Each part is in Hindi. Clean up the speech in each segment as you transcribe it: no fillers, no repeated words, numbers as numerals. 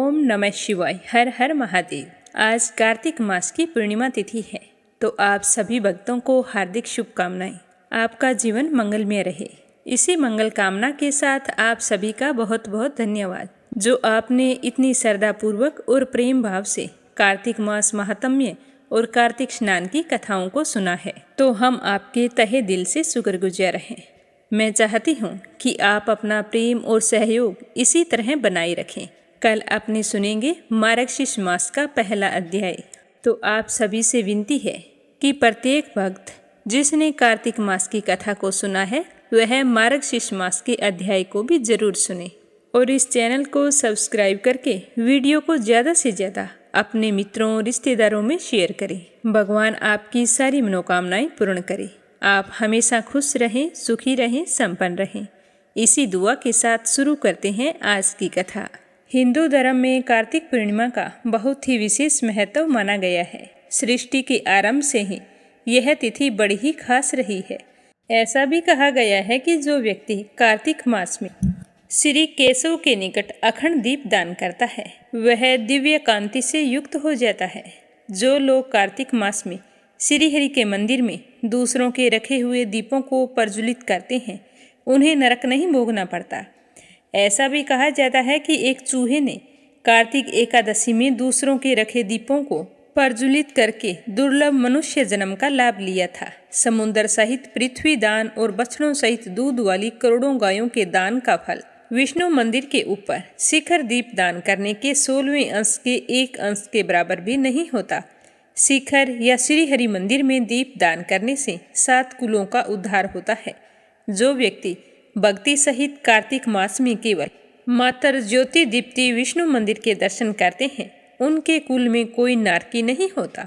ओम नमः शिवाय। हर हर महादेव। आज कार्तिक मास की पूर्णिमा तिथि है, तो आप सभी भक्तों को हार्दिक शुभकामनाएं। आपका जीवन मंगलमय रहे, इसी मंगल कामना के साथ आप सभी का बहुत बहुत धन्यवाद, जो आपने इतनी श्रद्धापूर्वक और प्रेम भाव से कार्तिक मास महात्म्य और कार्तिक स्नान की कथाओं को सुना है। तो हम आपके तहे दिल से शुक्रगुजार हैं। मैं चाहती हूँ कि आप अपना प्रेम और सहयोग इसी तरह बनाए रखें। कल अपने सुनेंगे मार्गशीर्ष मास का पहला अध्याय। तो आप सभी से विनती है कि प्रत्येक भक्त जिसने कार्तिक मास की कथा को सुना है वह मार्गशीर्ष मास के अध्याय को भी जरूर सुने और इस चैनल को सब्सक्राइब करके वीडियो को ज़्यादा से ज़्यादा अपने मित्रों और रिश्तेदारों में शेयर करें। भगवान आपकी सारी मनोकामनाएं पूर्ण करे। आप हमेशा खुश रहें, सुखी रहें, संपन्न रहें। इसी दुआ के साथ शुरू करते हैं आज की कथा। हिंदू धर्म में कार्तिक पूर्णिमा का बहुत ही विशेष महत्व माना गया है। सृष्टि के आरंभ से ही यह तिथि बड़ी ही खास रही है। ऐसा भी कहा गया है कि जो व्यक्ति कार्तिक मास में श्री केशव के निकट अखंड दीप दान करता है वह दिव्य कांति से युक्त हो जाता है। जो लोग कार्तिक मास में श्री हरि के मंदिर में दूसरों के रखे हुए दीपों को प्रज्वलित करते हैं उन्हें नरक नहीं भोगना पड़ता। ऐसा भी कहा जाता है कि एक चूहे ने कार्तिक एकादशी में दूसरों के रखे दीपों को प्रज्वलित करके दुर्लभ मनुष्य जन्म का लाभ लिया था। समुद्र सहित पृथ्वी दान और बछड़ों सहित दूध वाली करोड़ों गायों के दान का फल विष्णु मंदिर के ऊपर शिखर दीप दान करने के 16वें अंश के 1 अंश के बराबर भी नहीं होता। शिखर या श्री हरि मंदिर में दीप दान करने से 7 कुलों का उद्धार होता है। जो व्यक्ति भक्ति सहित कार्तिक मास में केवल मात्र ज्योति दीप्ति विष्णु मंदिर के दर्शन करते हैं उनके कुल में कोई नारकी नहीं होता।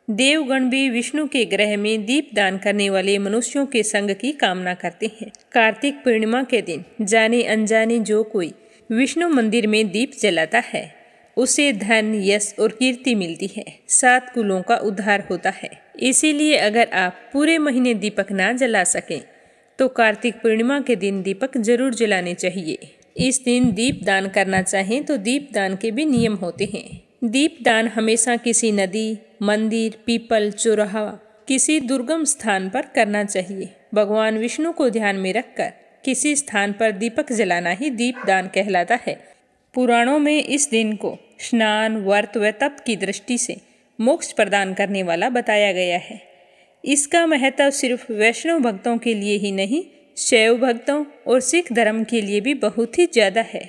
देवगण भी विष्णु के ग्रह में दीप दान करने वाले मनुष्यों के संग की कामना करते हैं। कार्तिक पूर्णिमा के दिन जाने अनजाने जो कोई विष्णु मंदिर में दीप जलाता है उसे धन, यश और कीर्ति मिलती है। 7 कुलों का उद्धार होता है। इसीलिए अगर आप पूरे महीने दीपक ना जला सकें तो कार्तिक पूर्णिमा के दिन दीपक जरूर जलाने चाहिए। इस दिन दीप दान करना चाहें तो दीप दान के भी नियम होते हैं। दीप दान हमेशा किसी नदी, मंदिर, पीपल, चौराहा, किसी दुर्गम स्थान पर करना चाहिए। भगवान विष्णु को ध्यान में रखकर किसी स्थान पर दीपक जलाना ही दीप दान कहलाता है। पुराणों में इस दिन को स्नान, व्रत व तप की दृष्टि से मोक्ष प्रदान करने वाला बताया गया है। इसका महत्व सिर्फ वैष्णव भक्तों के लिए ही नहीं, शैव भक्तों और सिख धर्म के लिए भी बहुत ही ज़्यादा है।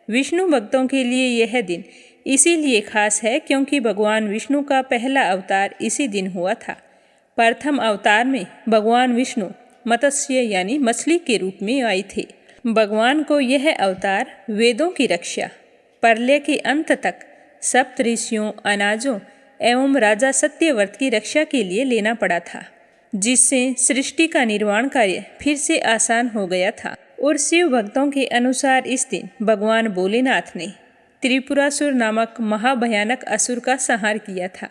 विष्णु भक्तों के लिए यह दिन इसीलिए खास है क्योंकि भगवान विष्णु का पहला अवतार इसी दिन हुआ था। प्रथम अवतार में भगवान विष्णु मत्स्य यानी मछली के रूप में आए थे। भगवान को यह अवतार वेदों की रक्षा, प्रलय के अंत तक सप्त ऋषियों, अनाजों एवं राजा सत्यव्रत की रक्षा के लिए लेना पड़ा था, जिससे सृष्टि का निर्माण कार्य फिर से आसान हो गया था। और शिव भक्तों के अनुसार इस दिन भगवान भोलेनाथ ने त्रिपुरासुर नामक महाभयानक असुर का संहार किया था,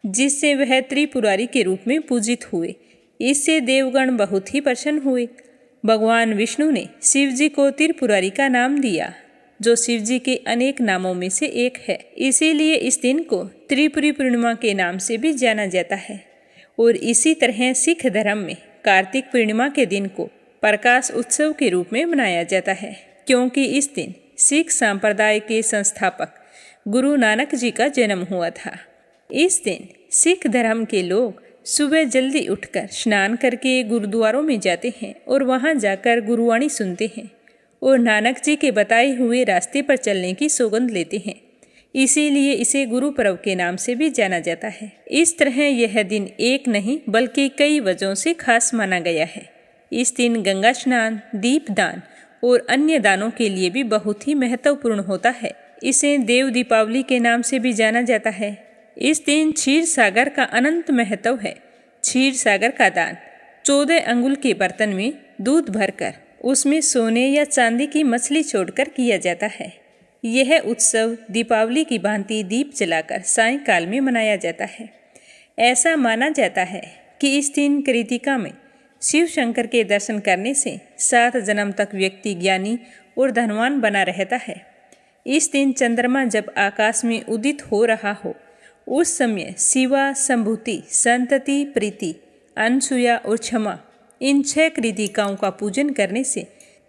जिससे वह त्रिपुरारी के रूप में पूजित हुए। इससे देवगण बहुत ही प्रसन्न हुए। भगवान विष्णु ने शिव जी को त्रिपुरारी का नाम दिया, जो शिव जी के अनेक नामों में से एक है। इसीलिए इस दिन को त्रिपुरी पूर्णिमा के नाम से भी जाना जाता है। और इसी तरह सिख धर्म में कार्तिक पूर्णिमा के दिन को प्रकाश उत्सव के रूप में मनाया जाता है, क्योंकि इस दिन सिख संप्रदाय के संस्थापक गुरु नानक जी का जन्म हुआ था। इस दिन सिख धर्म के लोग सुबह जल्दी उठकर स्नान करके गुरुद्वारों में जाते हैं और वहां जाकर गुरुवाणी सुनते हैं और नानक जी के बताए हुए रास्ते पर चलने की सौगंध लेते हैं। इसीलिए इसे गुरु पर्व के नाम से भी जाना जाता है। इस तरह यह दिन एक नहीं बल्कि कई वजहों से खास माना गया है। इस दिन गंगा स्नान, दीप दान और अन्य दानों के लिए भी बहुत ही महत्वपूर्ण होता है। इसे देव दीपावली के नाम से भी जाना जाता है। इस दिन क्षीर सागर का अनंत महत्व है। क्षीर सागर का दान 14 अंगुल के बर्तन में दूध भरकर उसमें सोने या चांदी की मछली छोड़कर किया जाता है। यह उत्सव दीपावली की भांति दीप जलाकर सायंकाल में मनाया जाता है। ऐसा माना जाता है कि इस दिन कृतिका में शिव शंकर के दर्शन करने से 7 जन्म तक व्यक्ति ज्ञानी और धनवान बना रहता है। इस दिन चंद्रमा जब आकाश में उदित हो रहा हो, उस समय शिवा, संभूति, संतति, प्रीति, अनसुया और क्षमा, इन 6 कृतिकाओं का पूजन करने से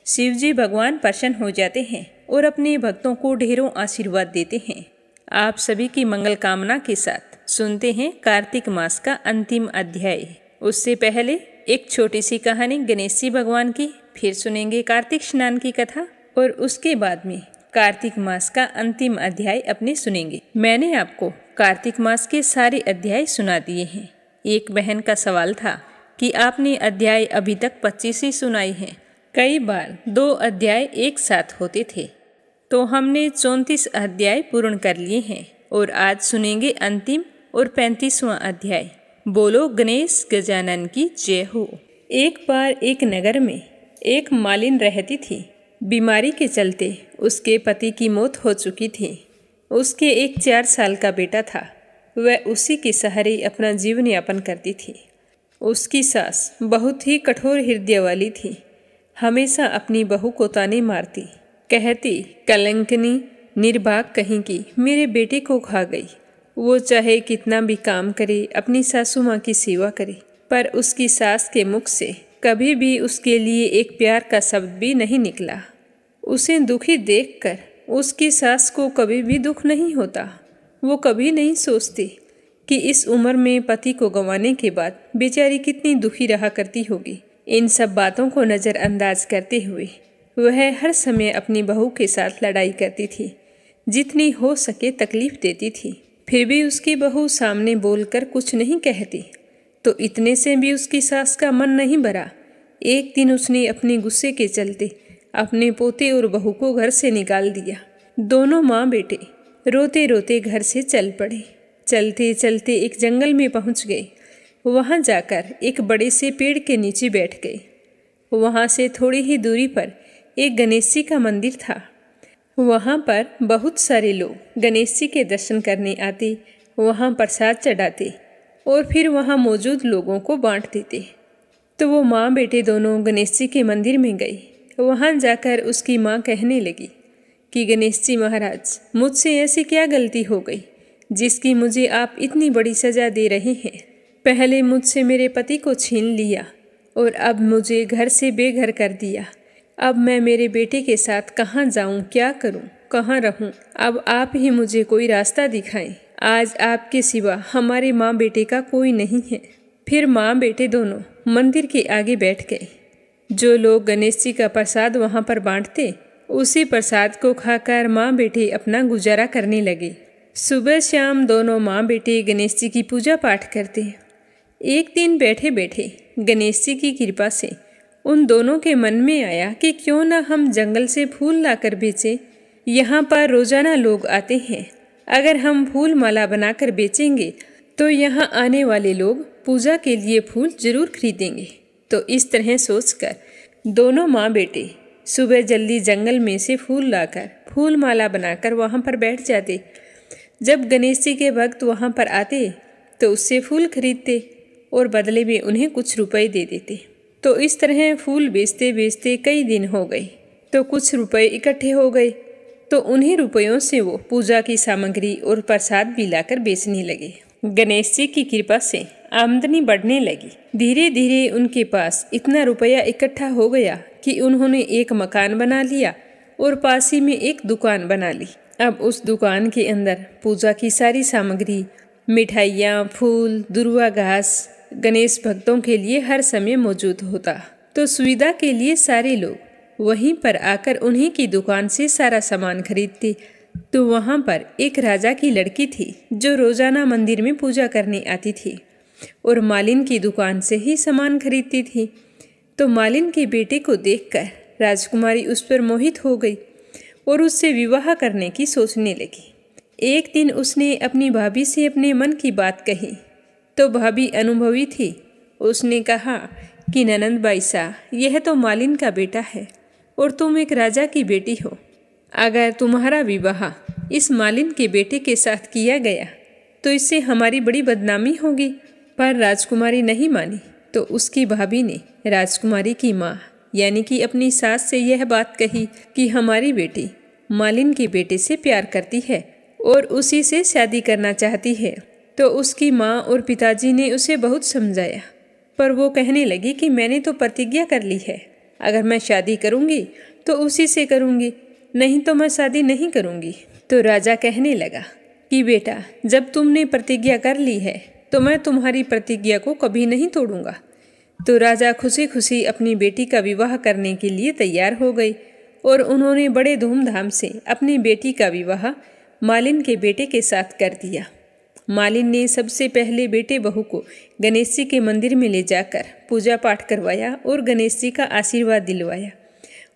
शिवजी भगवान प्रसन्न हो जाते हैं और अपने भक्तों को ढेरों आशीर्वाद देते हैं। आप सभी की मंगल कामना के साथ सुनते हैं कार्तिक मास का अंतिम अध्याय। उससे पहले एक छोटी सी कहानी गणेश जी भगवान की, फिर सुनेंगे कार्तिक स्नान की कथा और उसके बाद में कार्तिक मास का अंतिम अध्याय अपने सुनेंगे। मैंने आपको कार्तिक मास के सारे अध्याय सुना दिए हैं। एक बहन का सवाल था कि आपने अध्याय अभी तक 25 ही सुनाई हैं। कई बार 2 अध्याय एक साथ होते थे, तो हमने 34 अध्याय पूर्ण कर लिए हैं और आज सुनेंगे अंतिम और 35वां अध्याय। बोलो गणेश गजानन की जय हो। एक बार एक नगर में एक मालिन रहती थी। बीमारी के चलते उसके पति की मौत हो चुकी थी। उसके एक 4 साल का बेटा था। वह उसी के सहारे अपना जीवन यापन करती थी। उसकी सास बहुत ही कठोर हृदय वाली थी। हमेशा अपनी बहू को ताने मारती, कहती, कलंकनी, निर्भाग कहीं की मेरे बेटे को खा गई। वो चाहे कितना भी काम करे, अपनी सासू माँ की सेवा करे, पर उसकी सास के मुख से कभी भी उसके लिए एक प्यार का शब्द भी नहीं निकला। उसे दुखी देखकर उसकी सास को कभी भी दुख नहीं होता। वो कभी नहीं सोचती कि इस उम्र में पति को गंवाने के बाद बेचारी कितनी दुखी रहा करती होगी। इन सब बातों को नज़रअंदाज करते हुए वह हर समय अपनी बहू के साथ लड़ाई करती थी, जितनी हो सके तकलीफ देती थी। फिर भी उसकी बहू सामने बोलकर कुछ नहीं कहती, तो इतने से भी उसकी सास का मन नहीं भरा। एक दिन उसने अपने गुस्से के चलते अपने पोते और बहू को घर से निकाल दिया। दोनों माँ बेटे रोते रोते घर से चल पड़े। चलते चलते एक जंगल में पहुँच गए। वहाँ जाकर एक बड़े से पेड़ के नीचे बैठ गए। वहाँ से थोड़ी ही दूरी पर एक गणेश जी का मंदिर था। वहाँ पर बहुत सारे लोग गणेश जी के दर्शन करने आते, वहाँ प्रसाद चढ़ाते और फिर वहाँ मौजूद लोगों को बांट देते। तो वो माँ बेटे दोनों गणेश जी के मंदिर में गए। वहाँ जाकर उसकी माँ कहने लगी कि गणेश जी महाराज, मुझसे ऐसी क्या गलती हो गई जिसकी मुझे आप इतनी बड़ी सज़ा दे रहे हैं। पहले मुझसे मेरे पति को छीन लिया और अब मुझे घर से बेघर कर दिया। अब मैं मेरे बेटे के साथ कहाँ जाऊँ, क्या करूँ, कहाँ रहूँ? अब आप ही मुझे कोई रास्ता दिखाएं। आज आपके सिवा हमारे माँ बेटे का कोई नहीं है। फिर माँ बेटे दोनों मंदिर के आगे बैठ गए। जो लोग गणेश जी का प्रसाद वहाँ पर बांटते, उसी प्रसाद को खाकर माँ बेटे अपना गुजारा करने लगे। सुबह शाम दोनों माँ बेटे गणेश जी की पूजा पाठ करते। एक दिन बैठे बैठे गणेश जी की कृपा से उन दोनों के मन में आया कि क्यों ना हम जंगल से फूल लाकर बेचें। यहाँ पर रोजाना लोग आते हैं, अगर हम फूल माला बनाकर बेचेंगे तो यहाँ आने वाले लोग पूजा के लिए फूल जरूर खरीदेंगे। तो इस तरह सोचकर दोनों माँ बेटे सुबह जल्दी जंगल में से फूल लाकर फूल माला बनाकर वहाँ पर बैठ जाते। जब गणेश जी के भक्त वहाँ पर आते तो उससे फूल खरीदते और बदले में उन्हें कुछ रुपए दे देते। तो इस तरह फूल बेचते बेचते कई दिन हो गए। तो कुछ रुपए इकट्ठे हो गए, तो उन्हीं रुपयों से वो पूजा की सामग्री और प्रसाद भी लाकर बेचने लगे। गणेश जी की कृपा से आमदनी बढ़ने लगी। धीरे धीरे उनके पास इतना रुपया इकट्ठा हो गया कि उन्होंने एक मकान बना लिया और पास ही में एक दुकान बना ली। अब उस दुकान के अंदर पूजा की सारी सामग्री, मिठाइयाँ, फूल, दुर्वा घास गणेश भक्तों के लिए हर समय मौजूद होता। तो सुविधा के लिए सारे लोग वहीं पर आकर उन्हीं की दुकान से सारा सामान खरीदते। तो वहाँ पर एक राजा की लड़की थी जो रोजाना मंदिर में पूजा करने आती थी और मालिन की दुकान से ही सामान खरीदती थी। तो मालिन के बेटे को देखकर राजकुमारी उस पर मोहित हो गई और उससे विवाह करने की सोचने लगी। एक दिन उसने अपनी भाभी से अपने मन की बात कही। तो भाभी अनुभवी थी। उसने कहा कि ननंद बाईसा, यह तो मालिन का बेटा है और तुम एक राजा की बेटी हो। अगर तुम्हारा विवाह इस मालिन के बेटे के साथ किया गया तो इससे हमारी बड़ी बदनामी होगी। पर राजकुमारी नहीं मानी। तो उसकी भाभी ने राजकुमारी की माँ यानी कि अपनी सास से यह बात कही कि हमारी बेटी मालिन के बेटे से प्यार करती है और उसी से शादी करना चाहती है। तो उसकी माँ और पिताजी ने उसे बहुत समझाया, पर वो कहने लगी कि मैंने तो प्रतिज्ञा कर ली है, अगर मैं शादी करूँगी तो उसी से करूँगी, नहीं तो मैं शादी नहीं करूँगी। तो राजा कहने लगा कि बेटा, जब तुमने प्रतिज्ञा कर ली है तो मैं तुम्हारी प्रतिज्ञा को कभी नहीं तोड़ूंगा। तो राजा खुशी खुशी अपनी बेटी का विवाह करने के लिए तैयार हो गई और उन्होंने बड़े धूमधाम से अपनी बेटी का विवाह मालिन के बेटे के साथ कर दिया। मालिन ने सबसे पहले बेटे बहू को गणेश जी के मंदिर में ले जाकर पूजा पाठ करवाया और गणेश जी का आशीर्वाद दिलवाया।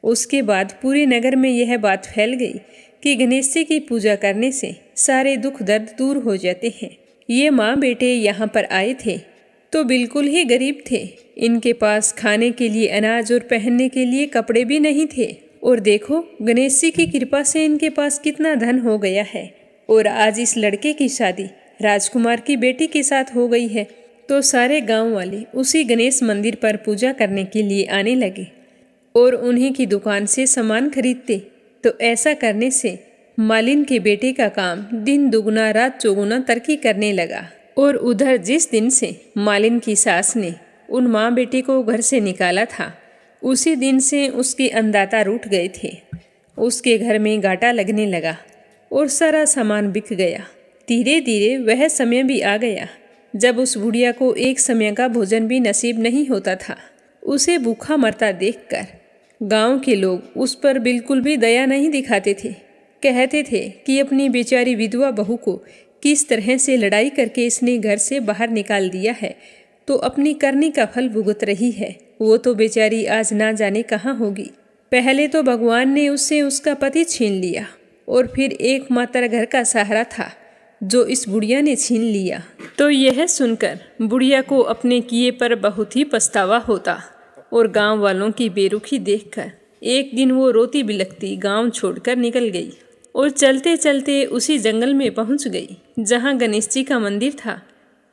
उसके बाद पूरे नगर में यह बात फैल गई कि गणेश जी की पूजा करने से सारे दुख दर्द दूर हो जाते हैं। ये माँ बेटे यहाँ पर आए थे तो बिल्कुल ही गरीब थे। इनके पास खाने के लिए अनाज और पहनने के लिए कपड़े भी नहीं थे। और देखो, गणेश जी की कृपा से इनके पास कितना धन हो गया है। और आज इस लड़के की शादी राजकुमार की बेटी के साथ हो गई है। तो सारे गांव वाले उसी गणेश मंदिर पर पूजा करने के लिए आने लगे और उन्हीं की दुकान से सामान खरीदते। तो ऐसा करने से मालिन के बेटे का काम दिन दुगना रात चौगुना तरक्की करने लगा। और उधर जिस दिन से मालिन की सास ने उन माँ बेटे को घर से निकाला था, उसी दिन से उसके अन्नदाता रूठ गए थे। उसके घर में घाटा लगने लगा और सारा सामान बिक गया। धीरे धीरे वह समय भी आ गया जब उस बुढ़िया को एक समय का भोजन भी नसीब नहीं होता था। उसे भूखा मरता देखकर गांव के लोग उस पर बिल्कुल भी दया नहीं दिखाते थे। कहते थे कि अपनी बेचारी विधवा बहू को किस तरह से लड़ाई करके इसने घर से बाहर निकाल दिया है, तो अपनी करनी का फल भुगत रही है। वो तो बेचारी आज ना जाने कहाँ होगी। पहले तो भगवान ने उससे उसका पति छीन लिया और फिर एकमात्र घर का सहारा था जो इस बुढ़िया ने छीन लिया। तो यह सुनकर बुढ़िया को अपने किए पर बहुत ही पछतावा होता और गांव वालों की बेरुखी देखकर एक दिन वो रोती बिलखती गांव छोड़कर निकल गई और चलते चलते उसी जंगल में पहुंच गई जहां गणेश जी का मंदिर था।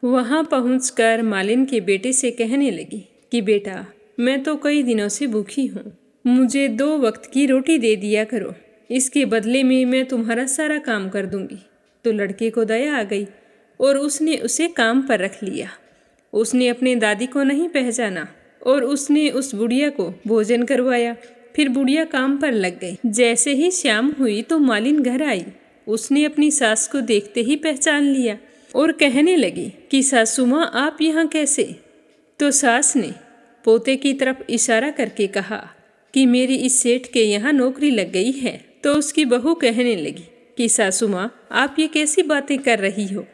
वहां पहुंचकर मालिन के बेटे से कहने लगी कि बेटा, मैं तो कई दिनों से भूखी हूँ, मुझे 2 वक्त की रोटी दे दिया करो, इसके बदले में मैं तुम्हारा सारा काम कर दूंगी। तो लड़के को दया आ गई और उसने उसे काम पर रख लिया। उसने अपने दादी को नहीं पहचाना और उसने उस बुढ़िया को भोजन करवाया। फिर बुढ़िया काम पर लग गई। जैसे ही शाम हुई तो मालिन घर आई। उसने अपनी सास को देखते ही पहचान लिया और कहने लगी कि सासू माँ, आप यहाँ कैसे? तो सास ने पोते की तरफ इशारा करके कहा कि मेरी इस सेठ के यहाँ नौकरी लग गई है। तो उसकी बहू कहने लगी कि सासू माँ, आप ये कैसी बातें कर रही हो?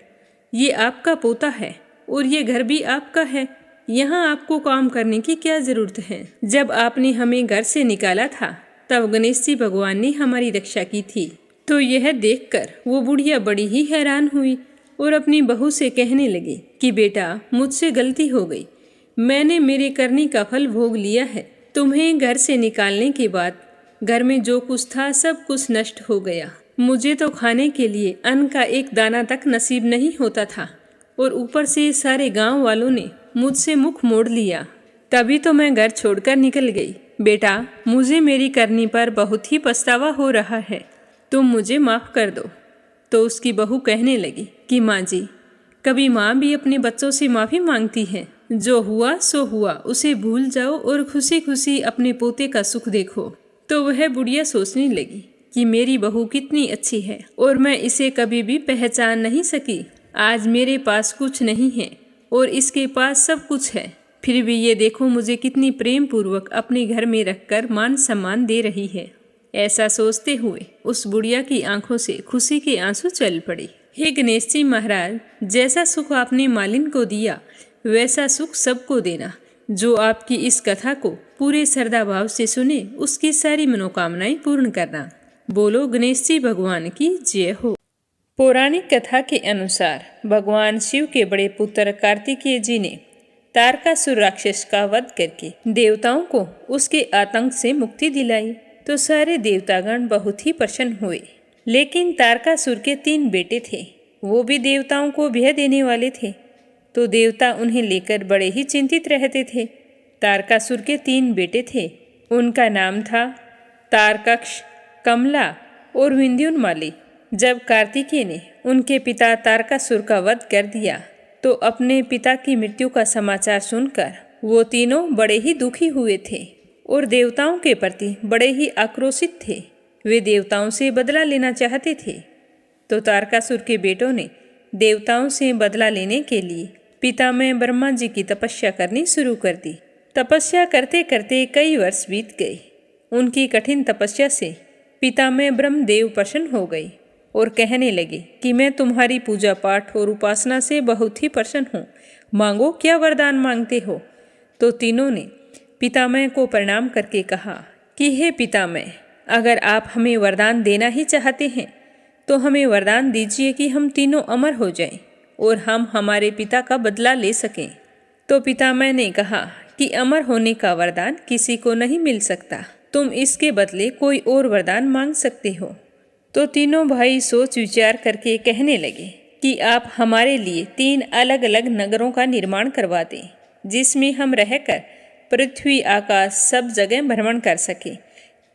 ये आपका पोता है और ये घर भी आपका है, यहाँ आपको काम करने की क्या जरूरत है? जब आपने हमें घर से निकाला था तब गणेश जी भगवान ने हमारी रक्षा की थी। तो यह देखकर वो बुढ़िया बड़ी ही हैरान हुई और अपनी बहू से कहने लगी कि बेटा, मुझसे गलती हो गई, मैंने मेरे करनी का फल भोग लिया है। तुम्हें घर से निकालने के बाद घर में जो कुछ था सब कुछ नष्ट हो गया। मुझे तो खाने के लिए अन्न का एक दाना तक नसीब नहीं होता था और ऊपर से सारे गांव वालों ने मुझसे मुख मोड़ लिया। तभी तो मैं घर छोड़कर निकल गई। बेटा, मुझे मेरी करनी पर बहुत ही पछतावा हो रहा है, तुम मुझे माफ़ कर दो। तो उसकी बहू कहने लगी कि माँ जी, कभी माँ भी अपने बच्चों से माफ़ी मांगती है? जो हुआ सो हुआ, उसे भूल जाओ और खुशी खुशी अपने पोते का सुख देखो। तो वह बुढ़िया सोचने लगी कि मेरी बहू कितनी अच्छी है और मैं इसे कभी भी पहचान नहीं सकी। आज मेरे पास कुछ नहीं है और इसके पास सब कुछ है, फिर भी ये देखो मुझे कितनी प्रेम पूर्वक अपने घर में रखकर मान सम्मान दे रही है। ऐसा सोचते हुए उस बुढ़िया की आंखों से खुशी के आंसू चल पड़े। हे गणेश जी महाराज, जैसा सुख आपने मालिन को दिया वैसा सुख सबको देना। जो आपकी इस कथा को पूरे श्रद्धा भाव से सुने उसकी सारी मनोकामनाएं पूर्ण करना। बोलो गणेश जी भगवान की जय हो। पौराणिक कथा के अनुसार भगवान शिव के बड़े पुत्र कार्तिकेय जी ने तारकासुर राक्षस का वध करके देवताओं को उसके आतंक से मुक्ति दिलाई। तो सारे देवतागण बहुत ही प्रसन्न हुए। लेकिन तारकासुर के 3 बेटे थे, वो भी देवताओं को भय देने वाले थे। तो देवता उन्हें लेकर बड़े ही चिंतित रहते थे। तारकासुर के 3 बेटे थे, उनका नाम था तारकक्ष, कमला और विंध्योन्माली। जब कार्तिकेय ने उनके पिता तारकासुर का वध कर दिया तो अपने पिता की मृत्यु का समाचार सुनकर वो तीनों बड़े ही दुखी हुए थे और देवताओं के प्रति बड़े ही आक्रोशित थे। वे देवताओं से बदला लेना चाहते थे। तो तारकासुर के बेटों ने देवताओं से बदला लेने के लिए पितामह ब्रह्मा जी की तपस्या करनी शुरू कर दी। तपस्या करते करते कई वर्ष बीत गए। उनकी कठिन तपस्या से पितामह ब्रह्मदेव प्रसन्न हो गए और कहने लगे कि मैं तुम्हारी पूजा पाठ और उपासना से बहुत ही प्रसन्न हूँ, मांगो क्या वरदान मांगते हो। तो तीनों ने पितामह को प्रणाम करके कहा कि हे पितामह, अगर आप हमें वरदान देना ही चाहते हैं तो हमें वरदान दीजिए कि हम तीनों अमर हो जाएं और हम हमारे पिता का बदला ले सकें। तो पितामह ने कहा कि अमर होने का वरदान किसी को नहीं मिल सकता, तुम इसके बदले कोई और वरदान मांग सकते हो। तो तीनों भाई सोच विचार करके कहने लगे कि आप हमारे लिए 3 अलग अलग नगरों का निर्माण करवा दें, जिसमें हम रहकर पृथ्वी आकाश सब जगह भ्रमण कर सकें।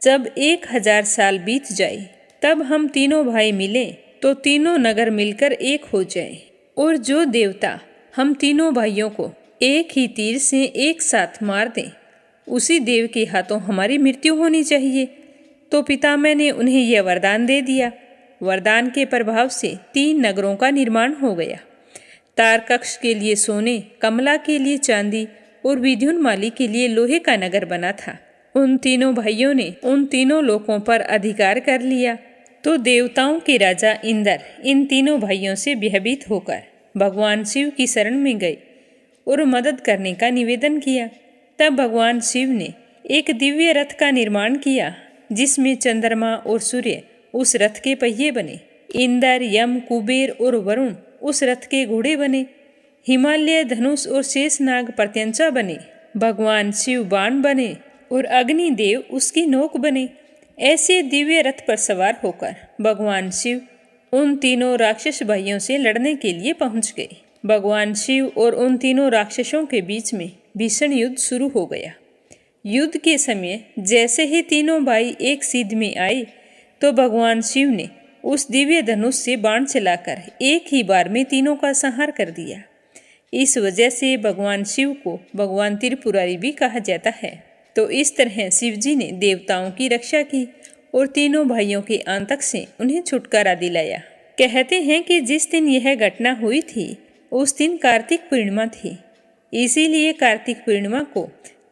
जब 1000 साल बीत जाए तब हम तीनों भाई मिलें तो तीनों नगर मिलकर एक हो जाए और जो देवता हम तीनों भाइयों को एक ही तीर से एक साथ मार दें, उसी देव के हाथों हमारी मृत्यु होनी चाहिए। तो पितामह ने उन्हें यह वरदान दे दिया। वरदान के प्रभाव से 3 नगरों का निर्माण हो गया। तारकक्ष के लिए सोने, कमला के लिए चांदी और विंध्योन्माली के लिए लोहे का नगर बना था। उन तीनों भाइयों ने उन तीनों लोकों पर अधिकार कर लिया। तो देवताओं के राजा इंद्र इन तीनों भाइयों से भयभीत होकर भगवान शिव की शरण में गए और मदद करने का निवेदन किया। तब भगवान शिव ने एक दिव्य रथ का निर्माण किया, जिसमें चंद्रमा और सूर्य उस रथ के पहिए बने। इंद्र, यम, कुबेर और वरुण उस रथ के घोड़े बने। हिमालय धनुष और शेषनाग प्रत्यंचा बने। भगवान शिव बाण बने और अग्निदेव उसकी नोक बने। ऐसे दिव्य रथ पर सवार होकर भगवान शिव उन तीनों राक्षस भाइयों से लड़ने के लिए पहुंच गए। भगवान शिव और उन तीनों राक्षसों के बीच में भीषण युद्ध शुरू हो गया। युद्ध के समय जैसे ही तीनों भाई एक सिद्ध में आए तो भगवान शिव ने उस दिव्य धनुष से बाण चलाकर एक ही बार में तीनों का संहार कर दिया। इस वजह से भगवान शिव को भगवान त्रिपुरारी भी कहा जाता है। तो इस तरह शिव जी ने देवताओं की रक्षा की और तीनों भाइयों के आतंक से उन्हें छुटकारा दिलाया। कहते हैं कि जिस दिन यह घटना हुई थी उस दिन कार्तिक पूर्णिमा थी, इसीलिए कार्तिक पूर्णिमा को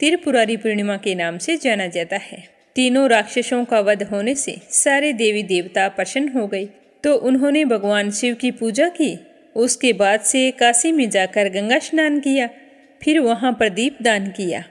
त्रिपुरारी पूर्णिमा के नाम से जाना जाता है। तीनों राक्षसों का वध होने से सारे देवी देवता प्रसन्न हो गए, तो उन्होंने भगवान शिव की पूजा की। उसके बाद से काशी में जाकर गंगा स्नान किया, फिर वहां पर दीपदान किया।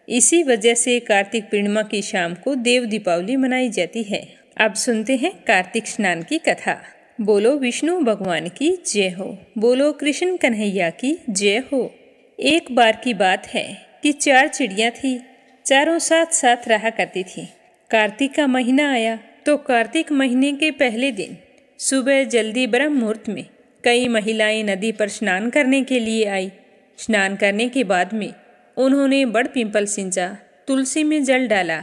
इसी वजह से कार्तिक पूर्णिमा की शाम को देव दीपावली मनाई जाती है। अब सुनते हैं कार्तिक स्नान की कथा। बोलो विष्णु भगवान की जय हो, बोलो कृष्ण कन्हैया की जय हो। एक बार की बात है कि 4 चिड़ियाँ थी, चारों साथ साथ रहा करती थी। कार्तिक का महीना आया तो कार्तिक महीने के पहले दिन सुबह जल्दी ब्रह्म मुहूर्त में कई महिलाएं नदी पर स्नान करने के लिए आई। स्नान करने के बाद में उन्होंने बड़ पिंपल सिंचा, तुलसी में जल डाला,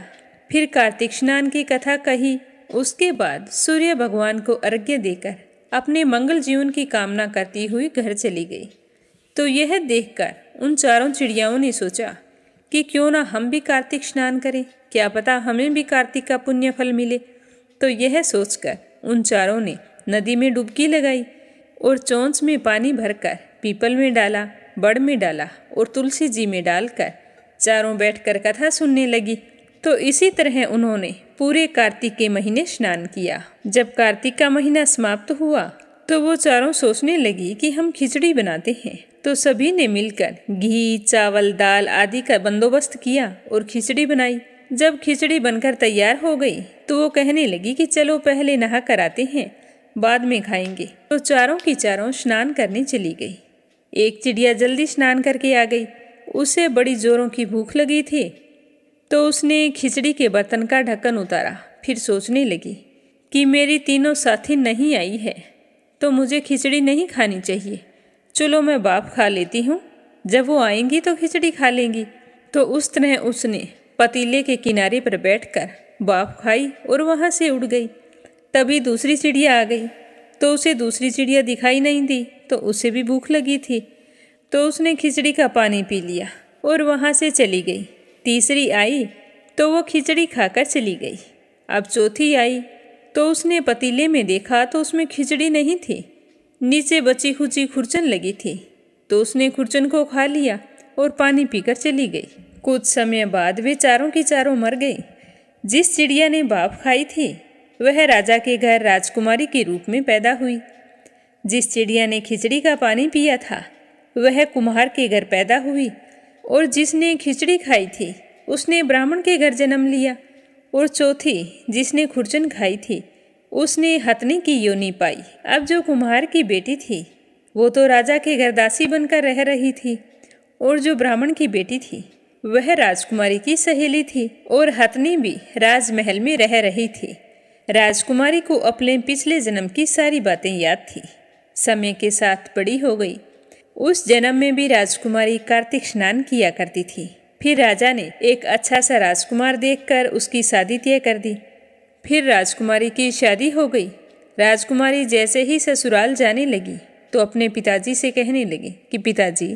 फिर कार्तिक स्नान की कथा कही। उसके बाद सूर्य भगवान को अर्घ्य देकर अपने मंगल जीवन की कामना करती हुई घर चली गई। तो यह देखकर उन चारों चिड़ियाओं ने सोचा कि क्यों ना हम भी कार्तिक स्नान करें, क्या पता हमें भी कार्तिक का पुण्य फल मिले। तो यह सोचकर उन चारों ने नदी में डुबकी लगाई और चोंच में पानी भरकर पीपल में डाला, बड़ में डाला और तुलसी जी में डालकर चारों बैठकर कथा सुनने लगी। तो इसी तरह उन्होंने पूरे कार्तिक के महीने स्नान किया। जब कार्तिक का महीना समाप्त हुआ तो वो चारों सोचने लगी कि हम खिचड़ी बनाते हैं। तो सभी ने मिलकर घी, चावल, दाल आदि का बंदोबस्त किया और खिचड़ी बनाई। जब खिचड़ी बनकर तैयार हो गई तो वो कहने लगी कि चलो पहले नहा कर आते हैं, बाद में खाएंगे। तो चारों की चारों स्नान करने चली गई। एक चिड़िया जल्दी स्नान करके आ गई, उसे बड़ी जोरों की भूख लगी थी। तो उसने खिचड़ी के बर्तन का ढक्कन उतारा, फिर सोचने लगी कि मेरी तीनों साथी नहीं आई है तो मुझे खिचड़ी नहीं खानी चाहिए, चलो मैं भाप खा लेती हूँ, जब वो आएंगी तो खिचड़ी खा लेंगी। तो उस तरह उसने पतीले के किनारे पर बैठकर भाप खाई और वहाँ से उड़ गई। तभी दूसरी चिड़िया आ गई, तो उसे दूसरी चिड़िया दिखाई नहीं दी, तो उसे भी भूख लगी थी, तो उसने खिचड़ी का पानी पी लिया और वहाँ से चली गई। तीसरी आई तो वो खिचड़ी खाकर चली गई। अब चौथी आई तो उसने पतीले में देखा तो उसमें खिचड़ी नहीं थी, नीचे बची खुची खुरचन लगी थी, तो उसने खुरचन को खा लिया और पानी पीकर चली गई। कुछ समय बाद वे चारों की चारों मर गई। जिस चिड़िया ने भाप खाई थी वह राजा के घर राजकुमारी के रूप में पैदा हुई। जिस चिड़िया ने खिचड़ी का पानी पिया था वह कुम्हार के घर पैदा हुई, और जिसने खिचड़ी खाई थी उसने ब्राह्मण के घर जन्म लिया। और चौथी जिसने खुरचन खाई थी उसने हथनी की योनि पाई। अब जो कुम्हार की बेटी थी वो तो राजा के घर दासी बनकर रह रही थी, और जो ब्राह्मण की बेटी थी वह राजकुमारी की सहेली थी, और हथनी भी राजमहल में रह रही थी। राजकुमारी को अपने पिछले जन्म की सारी बातें याद थी। समय के साथ बड़ी हो गई। उस जन्म में भी राजकुमारी कार्तिक स्नान किया करती थी। फिर राजा ने एक अच्छा सा राजकुमार देखकर उसकी शादी तय कर दी। फिर राजकुमारी की शादी हो गई। राजकुमारी जैसे ही ससुराल जाने लगी तो अपने पिताजी से कहने लगी कि पिताजी,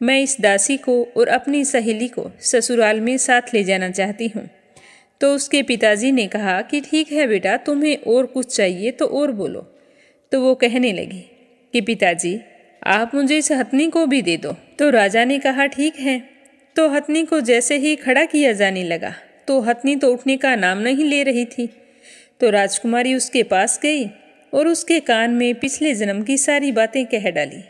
मैं इस दासी को और अपनी सहेली को ससुराल में साथ ले जाना चाहती हूँ। तो उसके पिताजी ने कहा कि ठीक है बेटा, तुम्हें और कुछ चाहिए तो और बोलो। तो वो कहने लगी कि पिताजी, आप मुझे इस हथनी को भी दे दो। तो राजा ने कहा ठीक है। तो हथनी को जैसे ही खड़ा किया जाने लगा तो हथनी तो उठने का नाम नहीं ले रही थी। तो राजकुमारी उसके पास गई और उसके कान में पिछले जन्म की सारी बातें कह डाली,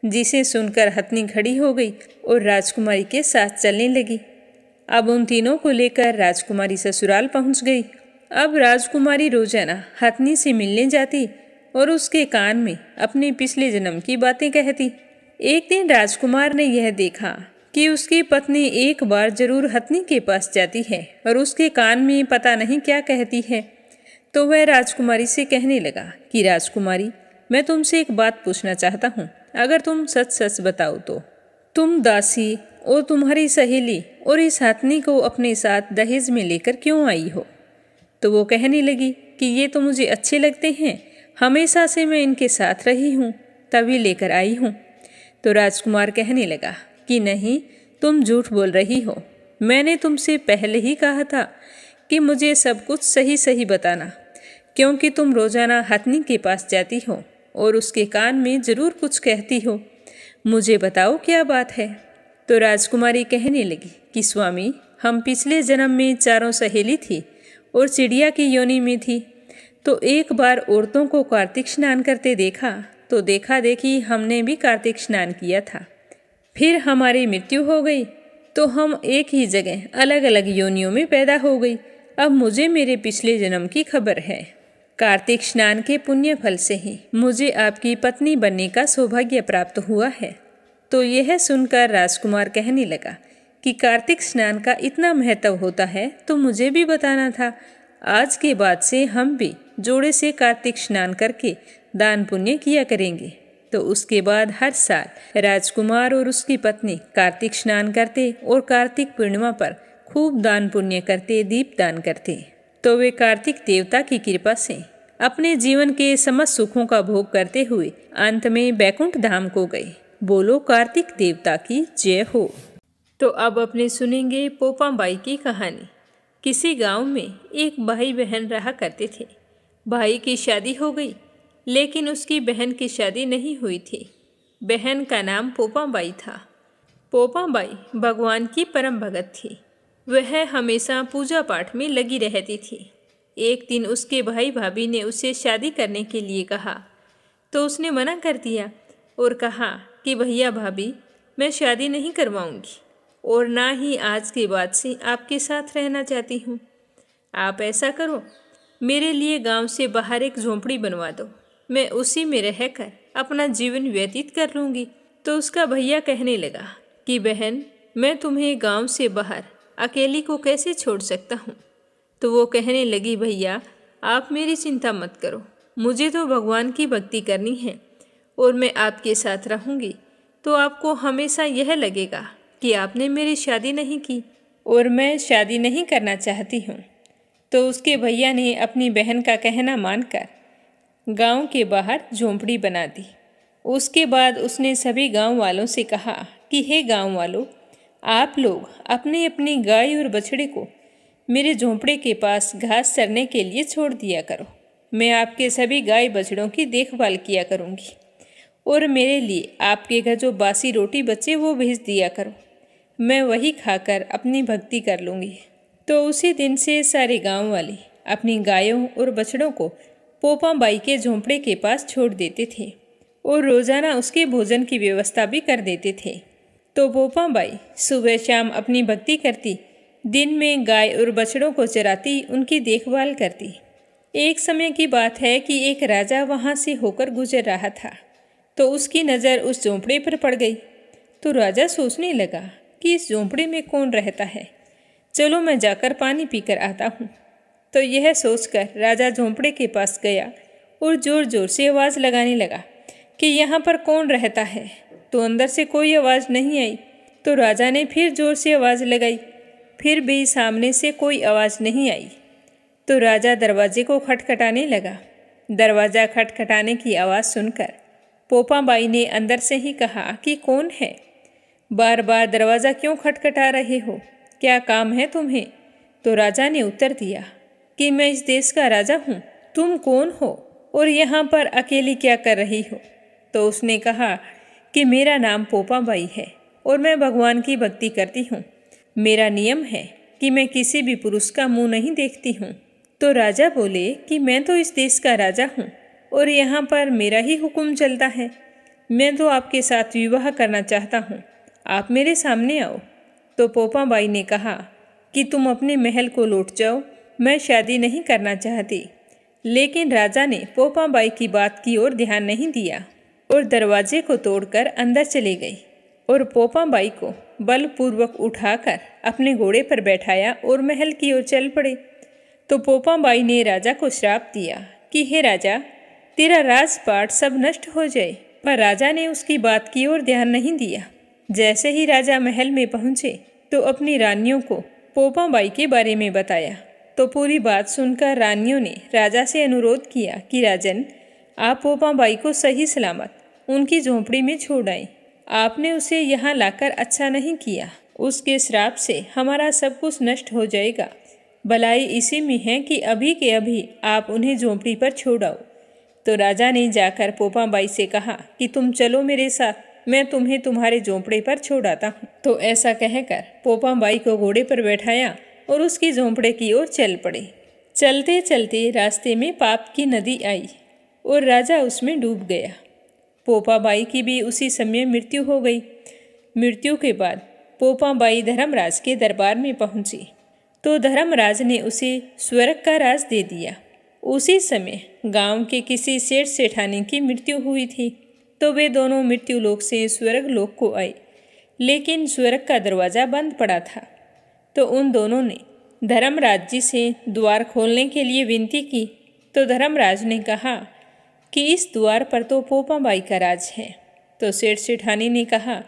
जिसे सुनकर हथनी खड़ी हो गई और राजकुमारी के साथ चलने लगी। अब उन तीनों को लेकर राजकुमारी ससुराल पहुंच गई। अब राजकुमारी रोजाना हथनी से मिलने जाती और उसके कान में अपने पिछले जन्म की बातें कहती। एक दिन राजकुमार ने यह देखा कि उसकी पत्नी एक बार जरूर हथनी के पास जाती है और उसके कान में पता नहीं क्या कहती है। तो वह राजकुमारी से कहने लगा कि राजकुमारी, मैं तुमसे एक बात पूछना चाहता हूँ, अगर तुम सच सच बताओ तो तुम दासी और तुम्हारी सहेली और इस हथनी को अपने साथ दहेज में लेकर क्यों आई हो? तो वो कहने लगी कि ये तो मुझे अच्छे लगते हैं, हमेशा से मैं इनके साथ रही हूँ, तभी लेकर आई हूँ। तो राजकुमार कहने लगा कि नहीं, तुम झूठ बोल रही हो। मैंने तुमसे पहले ही कहा था कि मुझे सब कुछ सही सही बताना, क्योंकि तुम रोजाना हथनी के पास जाती हो और उसके कान में जरूर कुछ कहती हो। मुझे बताओ क्या बात है। तो राजकुमारी कहने लगी कि स्वामी, हम पिछले जन्म में चारों सहेली थी और चिड़िया की योनि में थी। तो एक बार औरतों को कार्तिक स्नान करते देखा, तो देखा देखी हमने भी कार्तिक स्नान किया था। फिर हमारी मृत्यु हो गई तो हम एक ही जगह अलग अलग योनियों में पैदा हो गई। अब मुझे मेरे पिछले जन्म की खबर है। कार्तिक स्नान के पुण्य फल से ही मुझे आपकी पत्नी बनने का सौभाग्य प्राप्त हुआ है। तो यह सुनकर राजकुमार कहने लगा कि कार्तिक स्नान का इतना महत्व होता है तो मुझे भी बताना था। आज के बाद से हम भी जोड़े से कार्तिक स्नान करके दान पुण्य किया करेंगे। तो उसके बाद हर साल राजकुमार और उसकी पत्नी कार्तिक स्नान करते और कार्तिक पूर्णिमा पर खूब दान पुण्य करते, दीप दान करते। तो वे कार्तिक देवता की कृपा से अपने जीवन के समस्त सुखों का भोग करते हुए अंत में बैकुंठ धाम को गए। बोलो कार्तिक देवता की जय हो। तो अब अपने सुनेंगे पोपम बाई की कहानी। किसी गांव में एक भाई बहन रहा करते थे। भाई की शादी हो गई, लेकिन उसकी बहन की शादी नहीं हुई थी। बहन का नाम पोपम बाई था। पोपम बाई भगवान की परम भगत थी। वह हमेशा पूजा पाठ में लगी रहती थी। एक दिन उसके भाई भाभी ने उसे शादी करने के लिए कहा, तो उसने मना कर दिया और कहा कि भैया भाभी, मैं शादी नहीं करवाऊंगी और ना ही आज के बाद से आपके साथ रहना चाहती हूँ। आप ऐसा करो, मेरे लिए गांव से बाहर एक झोंपड़ी बनवा दो, मैं उसी में रहकर अपना जीवन व्यतीत कर लूँगी। तो उसका भैया कहने लगा कि बहन, मैं तुम्हें गांव से बाहर अकेली को कैसे छोड़ सकता हूँ। तो वो कहने लगी, भैया आप मेरी चिंता मत करो, मुझे तो भगवान की भक्ति करनी है और मैं आपके साथ रहूँगी। तो आपको हमेशा यह लगेगा कि आपने मेरी शादी नहीं की और मैं शादी नहीं करना चाहती हूँ। तो उसके भैया ने अपनी बहन का कहना मानकर गांव के बाहर झोंपड़ी बना दी। उसके बाद उसने सभी गांव वालों से कहा कि हे गांव वालों, आप लोग अपनी अपनी गाय और बछड़े को मेरे झोंपड़े के पास घास चरने के लिए छोड़ दिया करो। मैं आपके सभी गाय बछड़ों की देखभाल किया करूँगी और मेरे लिए आपके घर जो बासी रोटी बचे वो भेज दिया करो। मैं वही खाकर अपनी भक्ति कर लूँगी। तो उसी दिन से सारे गांव वाले अपनी गायों और बछड़ों को पोपा बाई के झोंपड़े के पास छोड़ देते थे और रोज़ाना उसके भोजन की व्यवस्था भी कर देते थे। तो पोपा बाई सुबह शाम अपनी भक्ति करती, दिन में गाय और बछड़ों को चराती, उनकी देखभाल करती। एक समय की बात है कि एक राजा वहाँ से होकर गुजर रहा था, तो उसकी नज़र उस झोंपड़े पर पड़ गई। तो राजा सोचने लगा कि इस झोंपड़े में कौन रहता है, चलो मैं जाकर पानी पीकर आता हूँ। तो यह सोचकर राजा झोंपड़े के पास गया और ज़ोर ज़ोर से आवाज़ लगाने लगा कि यहाँ पर कौन रहता है। तो अंदर से कोई आवाज़ नहीं आई। तो राजा ने फिर ज़ोर से आवाज़ लगाई, फिर भी सामने से कोई आवाज़ नहीं आई। तो राजा दरवाजे को खटखटाने लगा। दरवाज़ा खटखटाने की आवाज़ सुनकर पोपा बाई ने अंदर से ही कहा कि कौन है, बार बार दरवाज़ा क्यों खटखटा रहे हो, क्या काम है तुम्हें? तो राजा ने उत्तर दिया कि मैं इस देश का राजा हूँ, तुम कौन हो और यहाँ पर अकेली क्या कर रही हो? तो उसने कहा कि मेरा नाम पोपा बाई है और मैं भगवान की भक्ति करती हूँ। मेरा नियम है कि मैं किसी भी पुरुष का मुंह नहीं देखती हूँ। तो राजा बोले कि मैं तो इस देश का राजा हूँ और यहाँ पर मेरा ही हुक्म चलता है। मैं तो आपके साथ विवाह करना चाहता हूँ, आप मेरे सामने आओ। तो पोपा बाई ने कहा कि तुम अपने महल को लौट जाओ, मैं शादी नहीं करना चाहती। लेकिन राजा ने पोपा बाई की बात की ओर ध्यान नहीं दिया और दरवाजे को तोड़कर अंदर चले गई और पोपा बाई को बलपूर्वक उठाकर अपने घोड़े पर बैठाया और महल की ओर चल पड़े। तो पोपा बाई ने राजा को श्राप दिया कि हे राजा, तेरा राजपाट सब नष्ट हो जाए। पर राजा ने उसकी बात की ओर ध्यान नहीं दिया। जैसे ही राजा महल में पहुंचे तो अपनी रानियों को पोपा बाई के बारे में बताया। तो पूरी बात सुनकर रानियों ने राजा से अनुरोध किया कि राजन, आप पोपा बाई को सही सलामत उनकी झोंपड़ी में छोड़ आए। आपने उसे यहाँ लाकर अच्छा नहीं किया। उसके श्राप से हमारा सब कुछ नष्ट हो जाएगा। भलाई इसी में है कि अभी के अभी आप उन्हें झोंपड़ी पर छोड़ आओ। तो राजा ने जाकर पोपा बाई से कहा कि तुम चलो मेरे साथ, मैं तुम्हें तुम्हारे झोंपड़े पर छोड़ आता हूँ। तो ऐसा कहकर पोपा बाई को घोड़े पर बैठाया और उसकी झोंपड़े की ओर चल पड़े। चलते चलते रास्ते में पाप की नदी आई और राजा उसमें डूब गया। पोपा बाई की भी उसी समय मृत्यु हो गई। मृत्यु के बाद पोपा बाई धर्मराज के दरबार में पहुंची तो धर्मराज ने उसे स्वर्ग का राज दे दिया। उसी समय गांव के किसी सेठ सेठानी की मृत्यु हुई थी, तो वे दोनों मृत्यु लोक से स्वर्ग लोक को आए, लेकिन स्वर्ग का दरवाज़ा बंद पड़ा था। तो उन दोनों ने धर्मराज जी से द्वार खोलने के लिए विनती की। तो धर्मराज ने कहा कि इस द्वार पर तो पोपा बाई का राज है। तो सेठ सेठानी ने कहा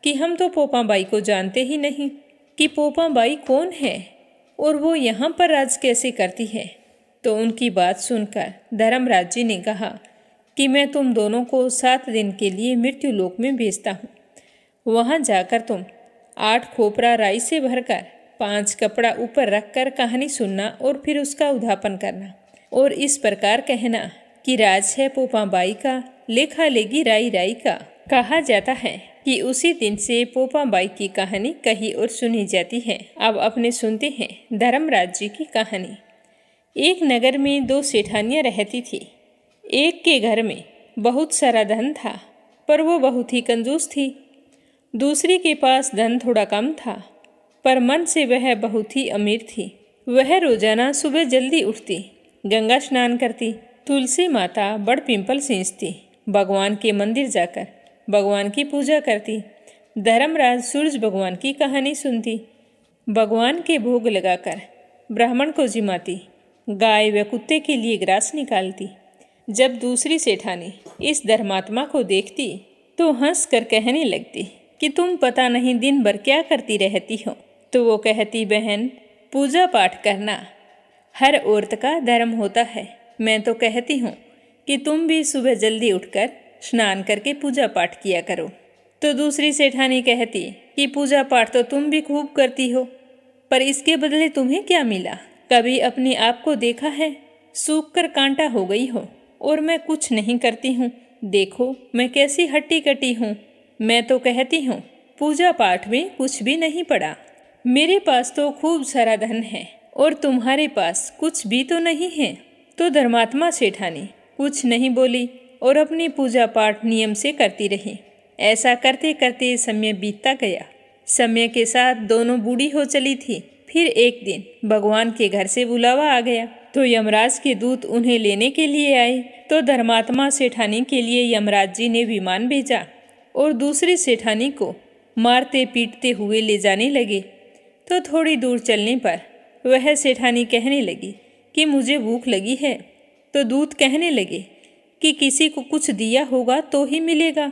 कि हम तो पोपा बाई को जानते ही नहीं कि पोपा बाई कौन है और वो यहाँ पर राज कैसे करती है। तो उनकी बात सुनकर धर्मराज जी ने कहा कि मैं तुम दोनों को 7 दिन के लिए मृत्यु लोक में भेजता हूँ। वहाँ जाकर तुम 8 खोपरा राई से भरकर 5 कपड़ा ऊपर रखकर कहानी सुनना और फिर उसका उद्यापन करना और इस प्रकार कहना कि राज है पोपा बाई का, लेखा लेगी राई राई का। कहा जाता है कि उसी दिन से पोपा बाई की कहानी कही और सुनी जाती है। अब अपने सुनते हैं धर्मराज जी की कहानी। एक नगर में 2 सेठानियाँ रहती थी। एक के घर में बहुत सारा धन था, पर वो बहुत ही कंजूस थी। दूसरी के पास धन थोड़ा कम था, पर मन से वह बहुत ही अमीर थी। वह रोजाना सुबह जल्दी उठती, गंगा स्नान करती, तुलसी माता बड़ पिंपल सींचती, भगवान के मंदिर जाकर भगवान की पूजा करती, धर्मराज सूरज भगवान की कहानी सुनती, भगवान के भोग लगाकर ब्राह्मण को जिमाती, गाय व कुत्ते के लिए ग्रास निकालती। जब दूसरी सेठानी इस धर्मात्मा को देखती तो हंस कर कहने लगती कि तुम पता नहीं दिन भर क्या करती रहती हो। तो वो कहती, बहन पूजा पाठ करना हर औरत का धर्म होता है। मैं तो कहती हूँ कि तुम भी सुबह जल्दी उठकर स्नान करके पूजा पाठ किया करो। तो दूसरी सेठानी कहती कि पूजा पाठ तो तुम भी खूब करती हो, पर इसके बदले तुम्हें क्या मिला? कभी अपने आप को देखा है? सूख कर कांटा हो गई हो और मैं कुछ नहीं करती हूँ। देखो मैं कैसी हट्टी कटी हूँ। मैं तो कहती हूँ पूजा पाठ में कुछ भी नहीं पड़ा। मेरे पास तो खूब सारा धन है और तुम्हारे पास कुछ भी तो नहीं है। तो धर्मात्मा सेठानी कुछ नहीं बोली और अपनी पूजा पाठ नियम से करती रही। ऐसा करते करते समय बीतता गया। समय के साथ दोनों बूढ़ी हो चली थी। फिर एक दिन भगवान के घर से बुलावा आ गया तो यमराज के दूत उन्हें लेने के लिए आए। तो धर्मात्मा सेठानी के लिए यमराज जी ने विमान भेजा और दूसरी सेठानी को मारते पीटते हुए ले जाने लगे। तो थोड़ी दूर चलने पर वह सेठानी कहने लगी कि मुझे भूख लगी है। तो दूत कहने लगे कि किसी को कुछ दिया होगा तो ही मिलेगा।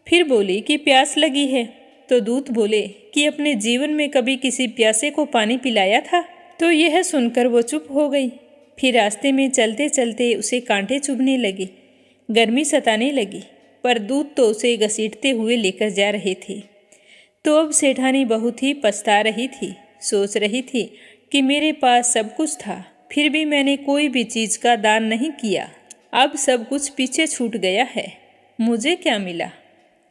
फिर बोली कि प्यास लगी है। तो दूत बोले कि अपने जीवन में कभी किसी प्यासे को पानी पिलाया था? तो यह सुनकर वो चुप हो गई। फिर रास्ते में चलते चलते उसे कांटे चुभने लगे, गर्मी सताने लगी, पर दूत तो उसे घसीटते हुए लेकर जा रहे थे। तो अब सेठानी बहुत ही पछता रही थी। सोच रही थी कि मेरे पास सब कुछ था, फिर भी मैंने कोई भी चीज़ का दान नहीं किया। अब सब कुछ पीछे छूट गया है, मुझे क्या मिला?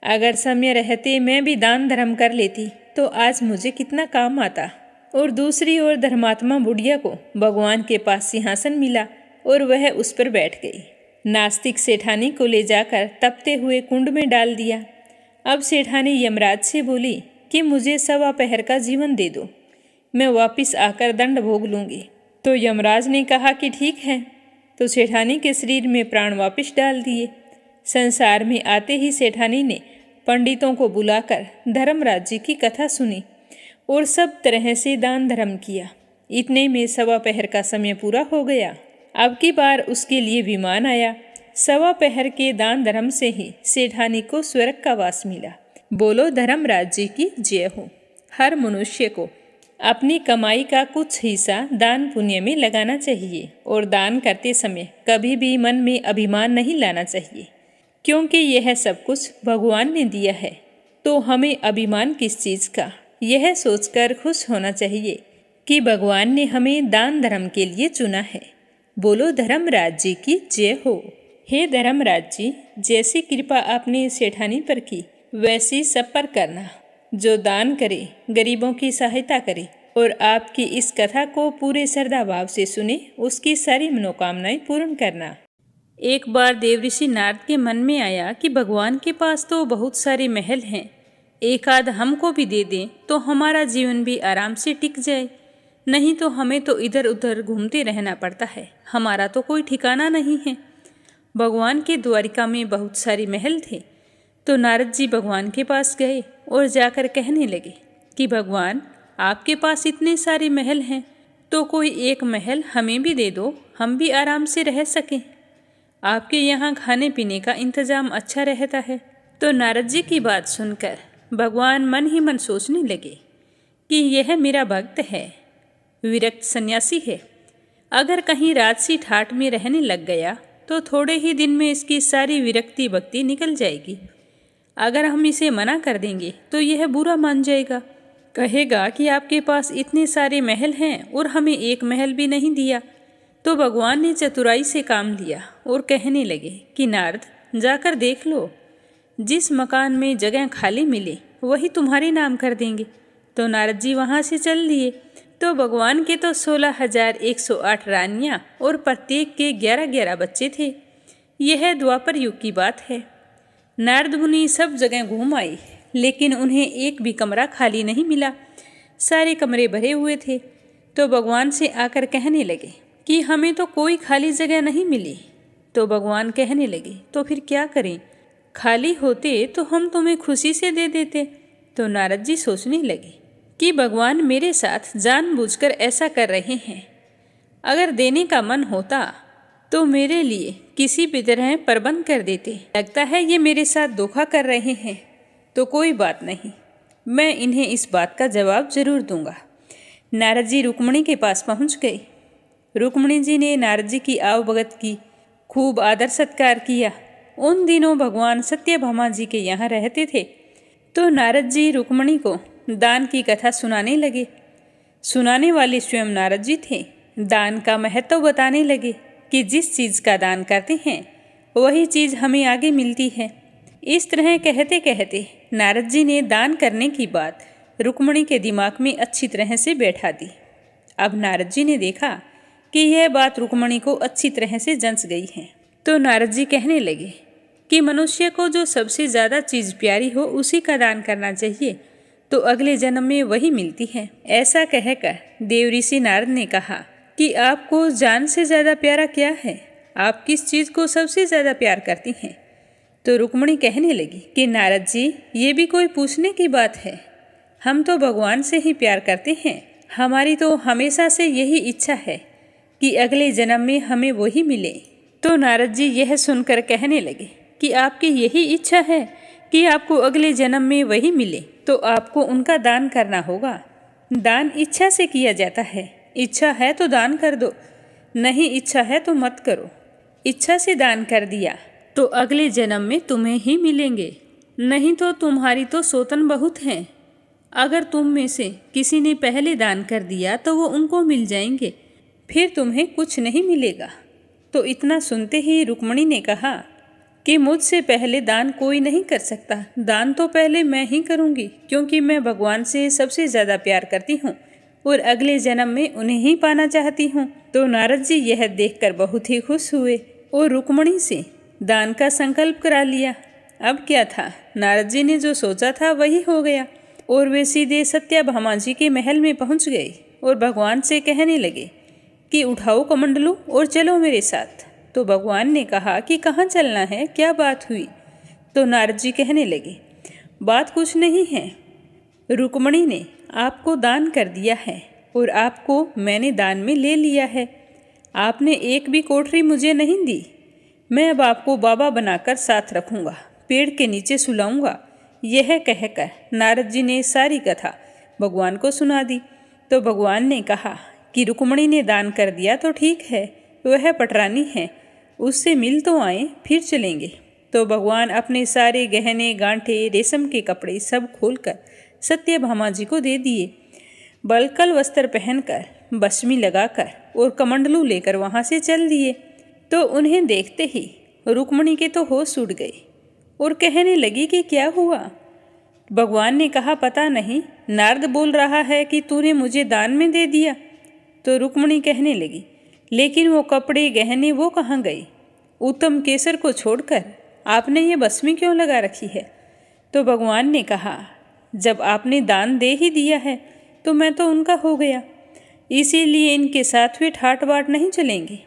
अगर समय रहते मैं भी दान धर्म कर लेती तो आज मुझे कितना काम आता। और दूसरी ओर धर्मात्मा बुढ़िया को भगवान के पास सिंहासन मिला और वह उस पर बैठ गई। नास्तिक सेठानी को ले जाकर तपते हुए कुंड में डाल दिया। अब सेठानी यमराज से बोली कि मुझे 1.25 पहर का जीवन दे दो, मैं वापस आकर दंड भोग लूँगी। तो यमराज ने कहा कि ठीक है। तो सेठानी के शरीर में प्राण वापस डाल दिए। संसार में आते ही सेठानी ने पंडितों को बुलाकर धर्मराज जी की कथा सुनी और सब तरह से दान धर्म किया। इतने में 1.25 पहर का समय पूरा हो गया। अब की बार उसके लिए विमान आया। 1.25 पहर के दान धर्म से ही सेठानी को स्वर्ग का वास मिला। बोलो धर्मराज जी की जय हो। हर मनुष्य को अपनी कमाई का कुछ हिस्सा दान पुण्य में लगाना चाहिए और दान करते समय कभी भी मन में अभिमान नहीं लाना चाहिए, क्योंकि यह सब कुछ भगवान ने दिया है, तो हमें अभिमान किस चीज़ का, यह सोचकर खुश होना चाहिए कि भगवान ने हमें दान धर्म के लिए चुना है। बोलो धर्मराज जी की जय हो। हे धर्मराज जी, जैसी कृपा आपने सेठानी पर की वैसी सब पर करना। जो दान करे, गरीबों की सहायता करे और आपकी इस कथा को पूरे श्रद्धा भाव से सुने, उसकी सारी मनोकामनाएं पूर्ण करना। एक बार देवऋषि नारद के मन में आया कि भगवान के पास तो बहुत सारे महल हैं, एक आध हमको भी दे दें तो हमारा जीवन भी आराम से टिक जाए। नहीं तो हमें तो इधर उधर घूमते रहना पड़ता है, हमारा तो कोई ठिकाना नहीं है। भगवान के द्वारिका में बहुत सारे महल थे। तो नारद जी भगवान के पास गए और जाकर कहने लगे कि भगवान, आपके पास इतने सारे महल हैं, तो कोई एक महल हमें भी दे दो, हम भी आराम से रह सकें। आपके यहाँ खाने पीने का इंतजाम अच्छा रहता है। तो नारद जी की बात सुनकर भगवान मन ही मन सोचने लगे कि यह मेरा भक्त है, विरक्त सन्यासी है। अगर कहीं राजसी ठाट में रहने लग गया तो थोड़े ही दिन में इसकी सारी विरक्ति भक्ति निकल जाएगी। अगर हम इसे मना कर देंगे तो यह बुरा मान जाएगा, कहेगा कि आपके पास इतने सारे महल हैं और हमें एक महल भी नहीं दिया। तो भगवान ने चतुराई से काम लिया और कहने लगे कि नारद, जाकर देख लो, जिस मकान में जगह खाली मिले वही तुम्हारे नाम कर देंगे। तो नारद जी वहाँ से चल दिए। तो भगवान के तो 16,108 रानियाँ और प्रत्येक के 11-11 बच्चे थे। यह द्वापर युग की बात है। नारद मुनि सब जगह घूम आए, लेकिन उन्हें एक भी कमरा खाली नहीं मिला, सारे कमरे भरे हुए थे। तो भगवान से आकर कहने लगे कि हमें तो कोई खाली जगह नहीं मिली। तो भगवान कहने लगे, तो फिर क्या करें, खाली होते तो हम तुम्हें खुशी से दे देते। तो नारद जी सोचने लगे कि भगवान मेरे साथ जानबूझकर ऐसा कर रहे हैं। अगर देने का मन होता तो मेरे लिए किसी भी तरह प्रबंध कर देते। लगता है ये मेरे साथ धोखा कर रहे हैं। तो कोई बात नहीं, मैं इन्हें इस बात का जवाब जरूर दूंगा। नारद जी रुक्मिणी के पास पहुंच गए रुक्मिणी जी ने नारद जी की आवभगत की, खूब आदर सत्कार किया। उन दिनों भगवान सत्यभामा जी के यहाँ रहते थे। तो नारद जी रुक्मिणी को दान की कथा सुनाने लगे। सुनाने वाले स्वयं नारद जी थे। दान का महत्व बताने लगे कि जिस चीज़ का दान करते हैं वही चीज़ हमें आगे मिलती है। इस तरह कहते कहते नारद जी ने दान करने की बात रुक्मिणी के दिमाग में अच्छी तरह से बैठा दी। अब नारद जी ने देखा कि यह बात रुक्मिणी को अच्छी तरह से जंच गई है। तो नारद जी कहने लगे कि मनुष्य को जो सबसे ज़्यादा चीज़ प्यारी हो उसी का दान करना चाहिए, तो अगले जन्म में वही मिलती है। ऐसा कहकर देवऋषि नारद ने कहा कि आपको जान से ज़्यादा प्यारा क्या है? आप किस चीज़ को सबसे ज़्यादा प्यार करती हैं? तो रुक्मिणी कहने लगी कि नारद जी, ये भी कोई पूछने की बात है? हम तो भगवान से ही प्यार करते हैं। हमारी तो हमेशा से यही इच्छा है कि अगले जन्म में हमें वही मिले। तो नारद जी यह सुनकर कहने लगे कि आपकी यही इच्छा है कि आपको अगले जन्म में वही मिले, तो आपको उनका दान करना होगा। दान इच्छा से किया जाता है। इच्छा है तो दान कर दो, नहीं इच्छा है तो मत करो। इच्छा से दान कर दिया तो अगले जन्म में तुम्हें ही मिलेंगे, नहीं तो तुम्हारी तो सौतन बहुत हैं। अगर तुम में से किसी ने पहले दान कर दिया तो वो उनको मिल जाएंगे, फिर तुम्हें कुछ नहीं मिलेगा। तो इतना सुनते ही रुक्मिणी ने कहा कि मुझसे पहले दान कोई नहीं कर सकता। दान तो पहले मैं ही करूँगी, क्योंकि मैं भगवान से सबसे ज़्यादा प्यार करती हूँ और अगले जन्म में उन्हें ही पाना चाहती हूँ। तो नारद जी यह देखकर बहुत ही खुश हुए और रुक्मिणी से दान का संकल्प करा लिया। अब क्या था, नारद जी ने जो सोचा था वही हो गया और वे सीधे सत्यभामा जी के महल में पहुँच गए और भगवान से कहने लगे कि उठाओ कमंडलू और चलो मेरे साथ। तो भगवान ने कहा कि कहाँ चलना है, क्या बात हुई? तो नारद जी कहने लगे, बात कुछ नहीं है। रुक्मिणी ने आपको दान कर दिया है और आपको मैंने दान में ले लिया है। आपने एक भी कोठरी मुझे नहीं दी। मैं अब आपको बाबा बनाकर साथ रखूँगा, पेड़ के नीचे सुलाऊँगा। यह कहकर नारद जी ने सारी कथा भगवान को सुना दी। तो भगवान ने कहा कि रुक्मिणी ने दान कर दिया तो ठीक है, वह पटरानी है, उससे मिल तो आए, फिर चलेंगे। तो भगवान अपने सारे गहने गांठे रेशम के कपड़े सब खोलकर सत्यभामा जी को दे दिए। बलकल वस्त्र पहनकर, बसमी लगाकर और कमंडलू लेकर वहाँ से चल दिए। तो उन्हें देखते ही रुक्मिणी के तो होश उड़ गए और कहने लगी कि क्या हुआ? भगवान ने कहा, पता नहीं, नारद बोल रहा है कि तूने मुझे दान में दे दिया। तो रुक्मिणी कहने लगी, लेकिन वो कपड़े गहने वो कहाँ गए? उत्तम केसर को छोड़कर आपने ये बसमी क्यों लगा रखी है? तो भगवान ने कहा, जब आपने दान दे ही दिया है तो मैं तो उनका हो गया, इसीलिए इनके साथ वे ठाट बाट नहीं चलेंगे।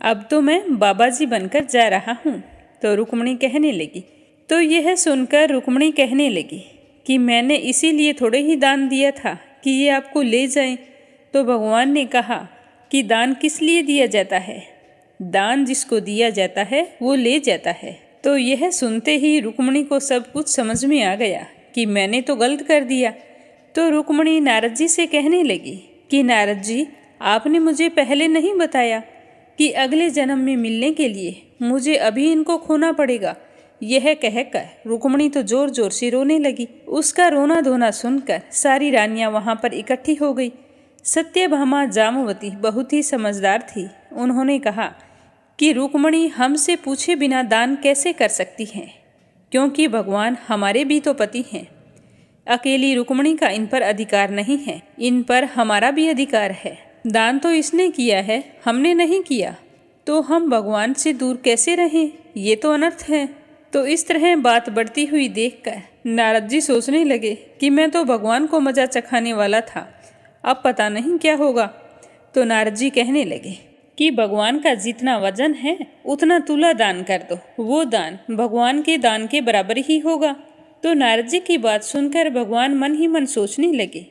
अब तो मैं बाबा जी बनकर जा रहा हूँ। तो रुक्मिणी कहने लगी। तो यह सुनकर रुक्मिणी कहने लगी कि मैंने इसीलिए थोड़े ही दान दिया था कि ये आपको ले जाएं। तो भगवान ने कहा कि दान किस लिए दिया जाता है? दान जिसको दिया जाता है वो ले जाता है। तो यह सुनते ही रुक्मिणी को सब कुछ समझ में आ गया कि मैंने तो गलत कर दिया। तो रुक्मिणी नारद जी से कहने लगी कि नारद जी, आपने मुझे पहले नहीं बताया कि अगले जन्म में मिलने के लिए मुझे अभी इनको खोना पड़ेगा। यह कहकर रुक्मिणी तो जोर जोर से रोने लगी। उसका रोना धोना सुनकर सारी रानियां वहां पर इकट्ठी हो गई। सत्यभामा जामवती बहुत ही समझदार थी। उन्होंने कहा कि रुक्मिणी हमसे पूछे बिना दान कैसे कर सकती हैं, क्योंकि भगवान हमारे भी तो पति हैं। अकेली रुक्मिणी का इन पर अधिकार नहीं है, इन पर हमारा भी अधिकार है। दान तो इसने किया है, हमने नहीं किया, तो हम भगवान से दूर कैसे रहें? ये तो अनर्थ है। तो इस तरह बात बढ़ती हुई देखकर नारद जी सोचने लगे कि मैं तो भगवान को मजा चखाने वाला था, अब पता नहीं क्या होगा। तो नारद जी कहने लगे कि भगवान का जितना वजन है उतना तुला दान कर दो, वो दान भगवान के दान के बराबर ही होगा। तो नारद जी की बात सुनकर भगवान मन ही मन सोचने लगे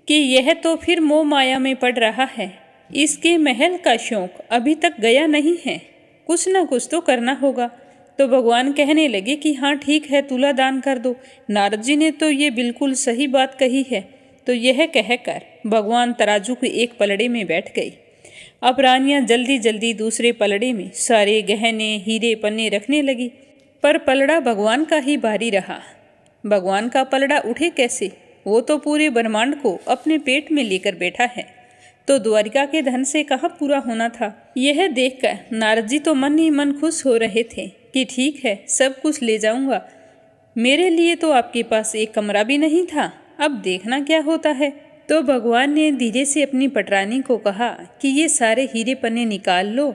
कि यह तो फिर मोह माया में पड़ रहा है, इसके महल का शौक अभी तक गया नहीं है, कुछ ना कुछ तो करना होगा। तो भगवान कहने लगे कि हाँ ठीक है, तुला दान कर दो। नारद जी ने तो ये बिल्कुल सही बात कही है। तो यह कहकर भगवान तराजू के एक पलड़े में बैठ गए। अब रानियां जल्दी जल्दी दूसरे पलड़े में सारे गहने हीरे पन्ने रखने लगी, पर पलड़ा भगवान का ही भारी रहा। भगवान का पलड़ा उठे कैसे? वो तो पूरे ब्रह्मांड को अपने पेट में लेकर बैठा है, तो द्वारिका के धन से कहाँ पूरा होना था। यह देखकर नारद जी तो मन ही मन खुश हो रहे थे कि ठीक है, सब कुछ ले जाऊंगा। मेरे लिए तो आपके पास एक कमरा भी नहीं था, अब देखना क्या होता है। तो भगवान ने धीरे से अपनी पटरानी को कहा कि ये सारे हीरे पन्ने निकाल लो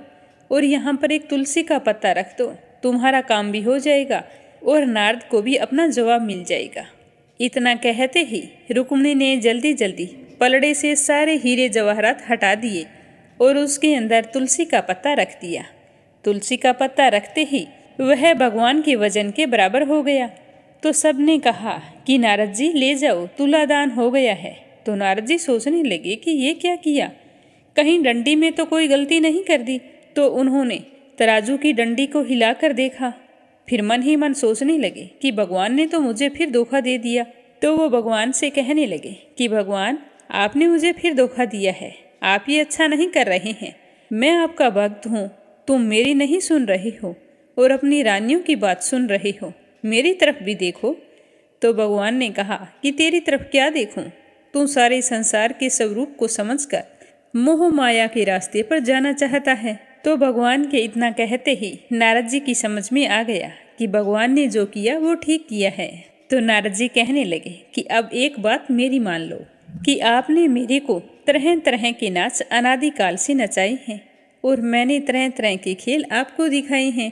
और यहाँ पर एक तुलसी का पत्ता रख दो, तुम्हारा काम भी हो जाएगा और नारद को भी अपना जवाब मिल जाएगा। इतना कहते ही रुक्मिणी ने जल्दी जल्दी पलड़े से सारे हीरे जवाहरात हटा दिए और उसके अंदर तुलसी का पत्ता रख दिया। तुलसी का पत्ता रखते ही वह भगवान के वजन के बराबर हो गया। तो सबने कहा कि नारद जी ले जाओ, तुलादान हो गया है। तो नारद जी सोचने लगे कि ये क्या किया, कहीं डंडी में तो कोई गलती नहीं कर दी। तो उन्होंने तराजू की डंडी को हिलाकर देखा, फिर मन ही मन सोचने लगे कि भगवान ने तो मुझे फिर धोखा दे दिया। तो वो भगवान से कहने लगे कि भगवान, आपने मुझे फिर धोखा दिया है, आप ये अच्छा नहीं कर रहे हैं। मैं आपका भक्त हूँ, तुम मेरी नहीं सुन रहे हो और अपनी रानियों की बात सुन रहे हो, मेरी तरफ भी देखो। तो भगवान ने कहा कि तेरी तरफ क्या देखूं, तू सारे संसार के स्वरूप को समझकर मोह माया के रास्ते पर जाना चाहता है। तो भगवान के इतना कहते ही नारद जी की समझ में आ गया कि भगवान ने जो किया वो ठीक किया है। तो नारद जी कहने लगे कि अब एक बात मेरी मान लो कि आपने मेरे को तरह तरह के नाच अनादिकाल से नचाए हैं और मैंने तरह तरह के खेल आपको दिखाए हैं।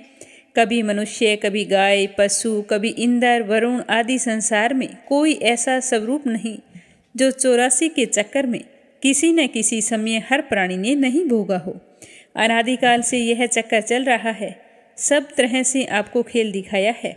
कभी मनुष्य, कभी गाय, पशु, कभी इंद्र, वरुण आदि संसार में कोई ऐसा स्वरूप नहीं जो 84 के चक्कर में किसी न किसी समय हर प्राणी ने नहीं भोगा हो। अनादिकाल से यह चक्कर चल रहा है, सब तरह से आपको खेल दिखाया है।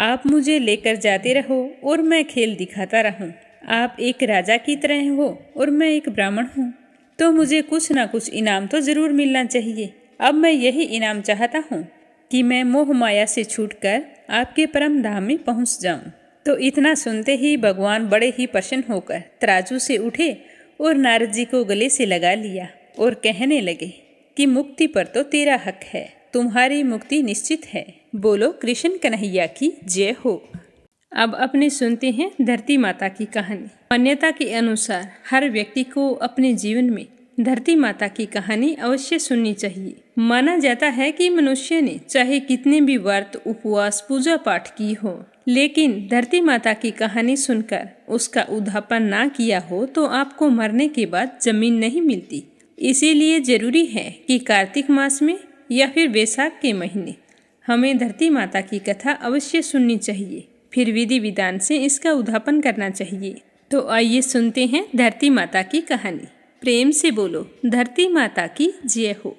आप मुझे लेकर जाते रहो और मैं खेल दिखाता रहूं। आप एक राजा की तरह हो और मैं एक ब्राह्मण हूँ, तो मुझे कुछ ना कुछ इनाम तो जरूर मिलना चाहिए। अब मैं यही इनाम चाहता हूँ कि मैं मोह माया से छूटकर आपके परम धाम में पहुँच जाऊँ। तो इतना सुनते ही भगवान बड़े ही प्रसन्न होकर तराजू से उठे और नारद जी को गले से लगा लिया और कहने लगे कि मुक्ति पर तो तेरा हक है, तुम्हारी मुक्ति निश्चित है। बोलो कृष्ण कन्हैया की जय हो। अब अपने सुनते हैं धरती माता की कहानी। मान्यता के अनुसार हर व्यक्ति को अपने जीवन में धरती माता की कहानी अवश्य सुननी चाहिए। माना जाता है कि मनुष्य ने चाहे कितने भी व्रत, उपवास, पूजा पाठ की हो, लेकिन धरती माता की कहानी सुनकर उसका उद्धापन ना किया हो तो आपको मरने के बाद जमीन नहीं मिलती। इसीलिए जरूरी है कि कार्तिक मास में या फिर वैशाख के महीने हमें धरती माता की कथा अवश्य सुननी चाहिए, फिर विधि विधान से इसका उद्धापन करना चाहिए। तो आइए सुनते हैं धरती माता की कहानी। प्रेम से बोलो धरती माता की जय हो।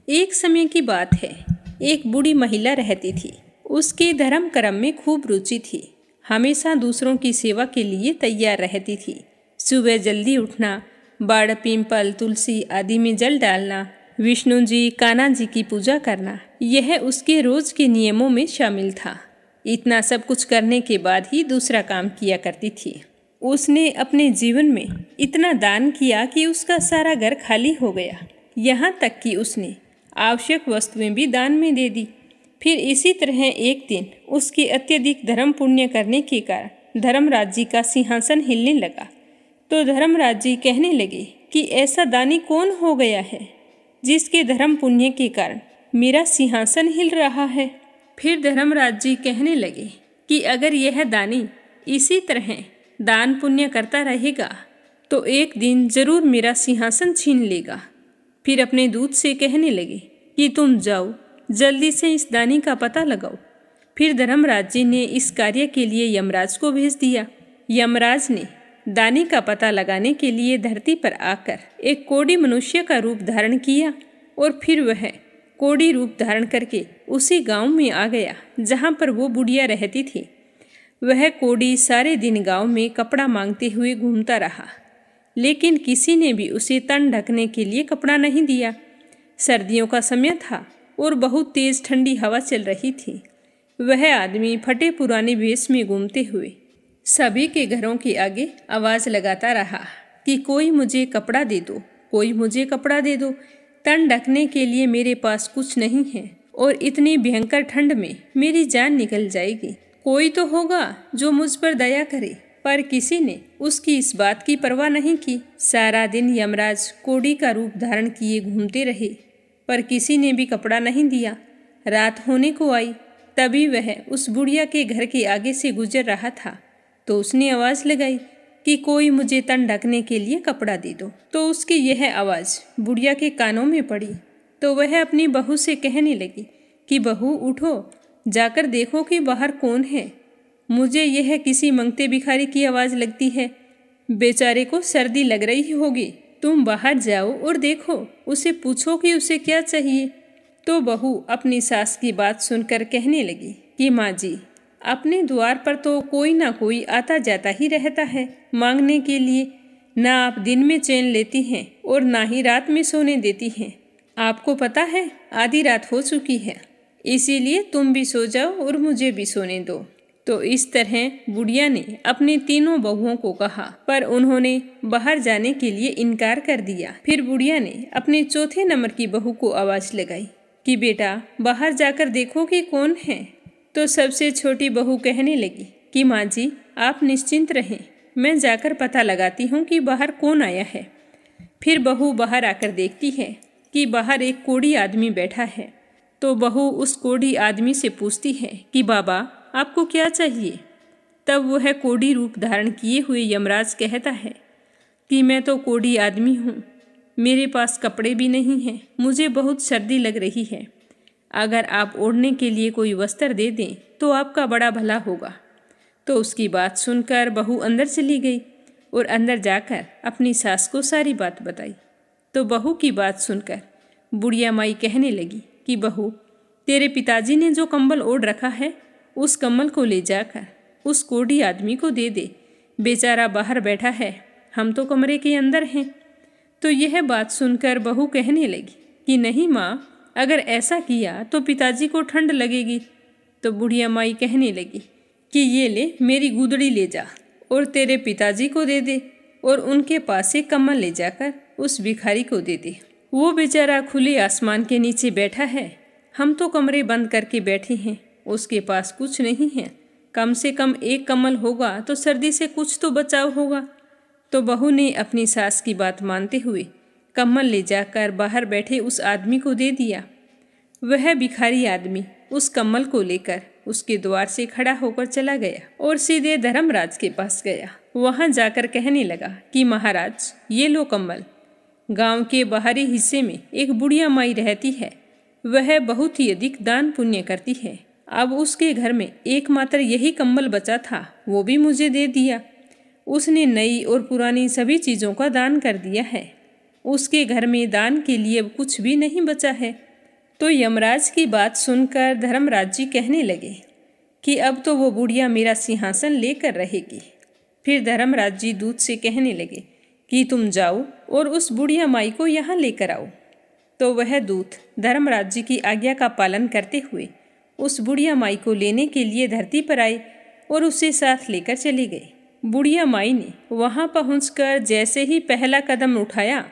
एक समय की बात है, एक बूढ़ी महिला रहती थी। उसके धर्म कर्म में खूब रुचि थी, हमेशा दूसरों की सेवा के लिए तैयार रहती थी। सुबह जल्दी उठना, बाड़, पीपल, तुलसी आदि में जल डालना, विष्णु जी, कान्हा जी की पूजा करना, यह उसके रोज के नियमों में शामिल था। इतना सब कुछ करने के बाद ही दूसरा काम किया करती थी। उसने अपने जीवन में इतना दान किया कि उसका सारा घर खाली हो गया। यहाँ तक कि उसने आवश्यक वस्तुएं भी दान में दे दी। फिर इसी तरह एक दिन उसके अत्यधिक धर्म पुण्य करने के कारण धर्मराज जी का सिंहासन हिलने लगा। तो धर्मराज जी कहने लगे कि ऐसा दानी कौन हो गया है जिसके धर्म पुण्य के कारण मेरा सिंहासन हिल रहा है। फिर धर्मराज जी कहने लगे कि अगर यह दानी इसी तरह दान पुण्य करता रहेगा तो एक दिन जरूर मेरा सिंहासन छीन लेगा। फिर अपने दूत से कहने लगे कि तुम जाओ, जल्दी से इस दानी का पता लगाओ। फिर धर्मराज जी ने इस कार्य के लिए यमराज को भेज दिया। यमराज ने दानी का पता लगाने के लिए धरती पर आकर एक कोढ़ी मनुष्य का रूप धारण किया और फिर वह कोढ़ी रूप धारण करके उसी गांव में आ गया जहां पर वो बुढ़िया रहती थी। वह कोढ़ी सारे दिन गांव में कपड़ा मांगते हुए घूमता रहा, लेकिन किसी ने भी उसे तन ढकने के लिए कपड़ा नहीं दिया। सर्दियों का समय था और बहुत तेज ठंडी हवा चल रही थी। वह आदमी फटे पुराने वेश में घूमते हुए सभी के घरों के आगे आवाज लगाता रहा कि कोई मुझे कपड़ा दे दो, कोई मुझे कपड़ा दे दो। तन ढकने के लिए मेरे पास कुछ नहीं है और इतनी भयंकर ठंड में मेरी जान निकल जाएगी। कोई तो होगा जो मुझ पर दया करे, पर किसी ने उसकी इस बात की परवाह नहीं की। सारा दिन यमराज कोड़ी का रूप धारण किए घूमते रहे, पर किसी ने भी कपड़ा नहीं दिया। रात होने को आई, तभी वह उस बुढ़िया के घर के आगे से गुजर रहा था, तो उसने आवाज़ लगाई कि कोई मुझे तन ढकने के लिए कपड़ा दे दो। तो उसकी यह आवाज़ बुढ़िया के कानों में पड़ी, तो वह अपनी बहू से कहने लगी कि बहू उठो, जाकर देखो कि बाहर कौन है। मुझे यह किसी मंगते भिखारी की आवाज़ लगती है। बेचारे को सर्दी लग रही होगी, तुम बाहर जाओ और देखो, उसे पूछो कि उसे क्या चाहिए। तो बहू अपनी सास की बात सुनकर कहने लगी कि माँ जी, अपने द्वार पर तो कोई ना कोई आता जाता ही रहता है मांगने के लिए। ना आप दिन में चैन लेती हैं और ना ही रात में सोने देती हैं। आपको पता है आधी रात हो चुकी है, इसीलिए तुम भी सो जाओ और मुझे भी सोने दो। तो इस तरह बुढ़िया ने अपनी तीनों बहुओं को कहा, पर उन्होंने बाहर जाने के लिए इनकार कर दिया। फिर बुढ़िया ने अपने चौथे नंबर की बहू को आवाज़ लगाई कि बेटा बाहर जाकर देखो कि कौन है। तो सबसे छोटी बहू कहने लगी कि माँ जी, आप निश्चिंत रहें, मैं जाकर पता लगाती हूँ कि बाहर कौन आया है। फिर बहू बाहर आकर देखती है कि बाहर एक कोढ़ी आदमी बैठा है। तो बहू उस कोढ़ी आदमी से पूछती है कि बाबा, आपको क्या चाहिए। तब वह कोढ़ी रूप धारण किए हुए यमराज कहता है कि मैं तो कोढ़ी आदमी हूँ, मेरे पास कपड़े भी नहीं हैं, मुझे बहुत सर्दी लग रही है। अगर आप ओढ़ने के लिए कोई वस्त्र दे दें तो आपका बड़ा भला होगा। तो उसकी बात सुनकर बहू अंदर चली गई और अंदर जाकर अपनी सास को सारी बात बताई। तो बहू की बात सुनकर बुढ़िया माई कहने लगी कि बहू, तेरे पिताजी ने जो कंबल ओढ़ रखा है, उस कंबल को ले जाकर उस कोढ़ी आदमी को दे दे। बेचारा बाहर बैठा है, हम तो कमरे के अंदर हैं। तो यह बात सुनकर बहू कहने लगी कि नहीं माँ, अगर ऐसा किया तो पिताजी को ठंड लगेगी। तो बुढ़िया माई कहने लगी कि ये ले, मेरी गुदड़ी ले जा और तेरे पिताजी को दे दे और उनके पास से कम्बल ले जाकर उस भिखारी को दे दे। वो बेचारा खुले आसमान के नीचे बैठा है, हम तो कमरे बंद करके बैठे हैं, उसके पास कुछ नहीं है। कम से कम एक कम्बल होगा तो सर्दी से कुछ तो बचाव होगा। तो बहू ने अपनी सास की बात मानते हुए कम्बल ले जाकर बाहर बैठे उस आदमी को दे दिया। वह भिखारी आदमी उस कम्बल को लेकर उसके द्वार से खड़ा होकर चला गया और सीधे धर्मराज के पास गया। वहां जाकर कहने लगा कि महाराज, ये लो कम्बल। गांव के बाहरी हिस्से में एक बुढ़िया माई रहती है, वह बहुत ही अधिक दान पुण्य करती है। अब उसके घर में एकमात्र यही कम्बल बचा था, वो भी मुझे दे दिया। उसने नई और पुरानी सभी चीज़ों का दान कर दिया है। उसके घर में दान के लिए अब कुछ भी नहीं बचा है। तो यमराज की बात सुनकर धर्मराज जी कहने लगे कि अब तो वो बुढ़िया मेरा सिंहासन लेकर रहेगी। फिर धर्मराज जी दूत से कहने लगे कि तुम जाओ और उस बुढ़िया माई को यहाँ लेकर आओ। तो वह दूत धर्मराज जी की आज्ञा का पालन करते हुए उस बुढ़िया माई को लेने के लिए धरती पर आए और उसे साथ लेकर चले गए। बुढ़िया माई ने वहाँ पहुँचकर जैसे ही पहला कदम उठाया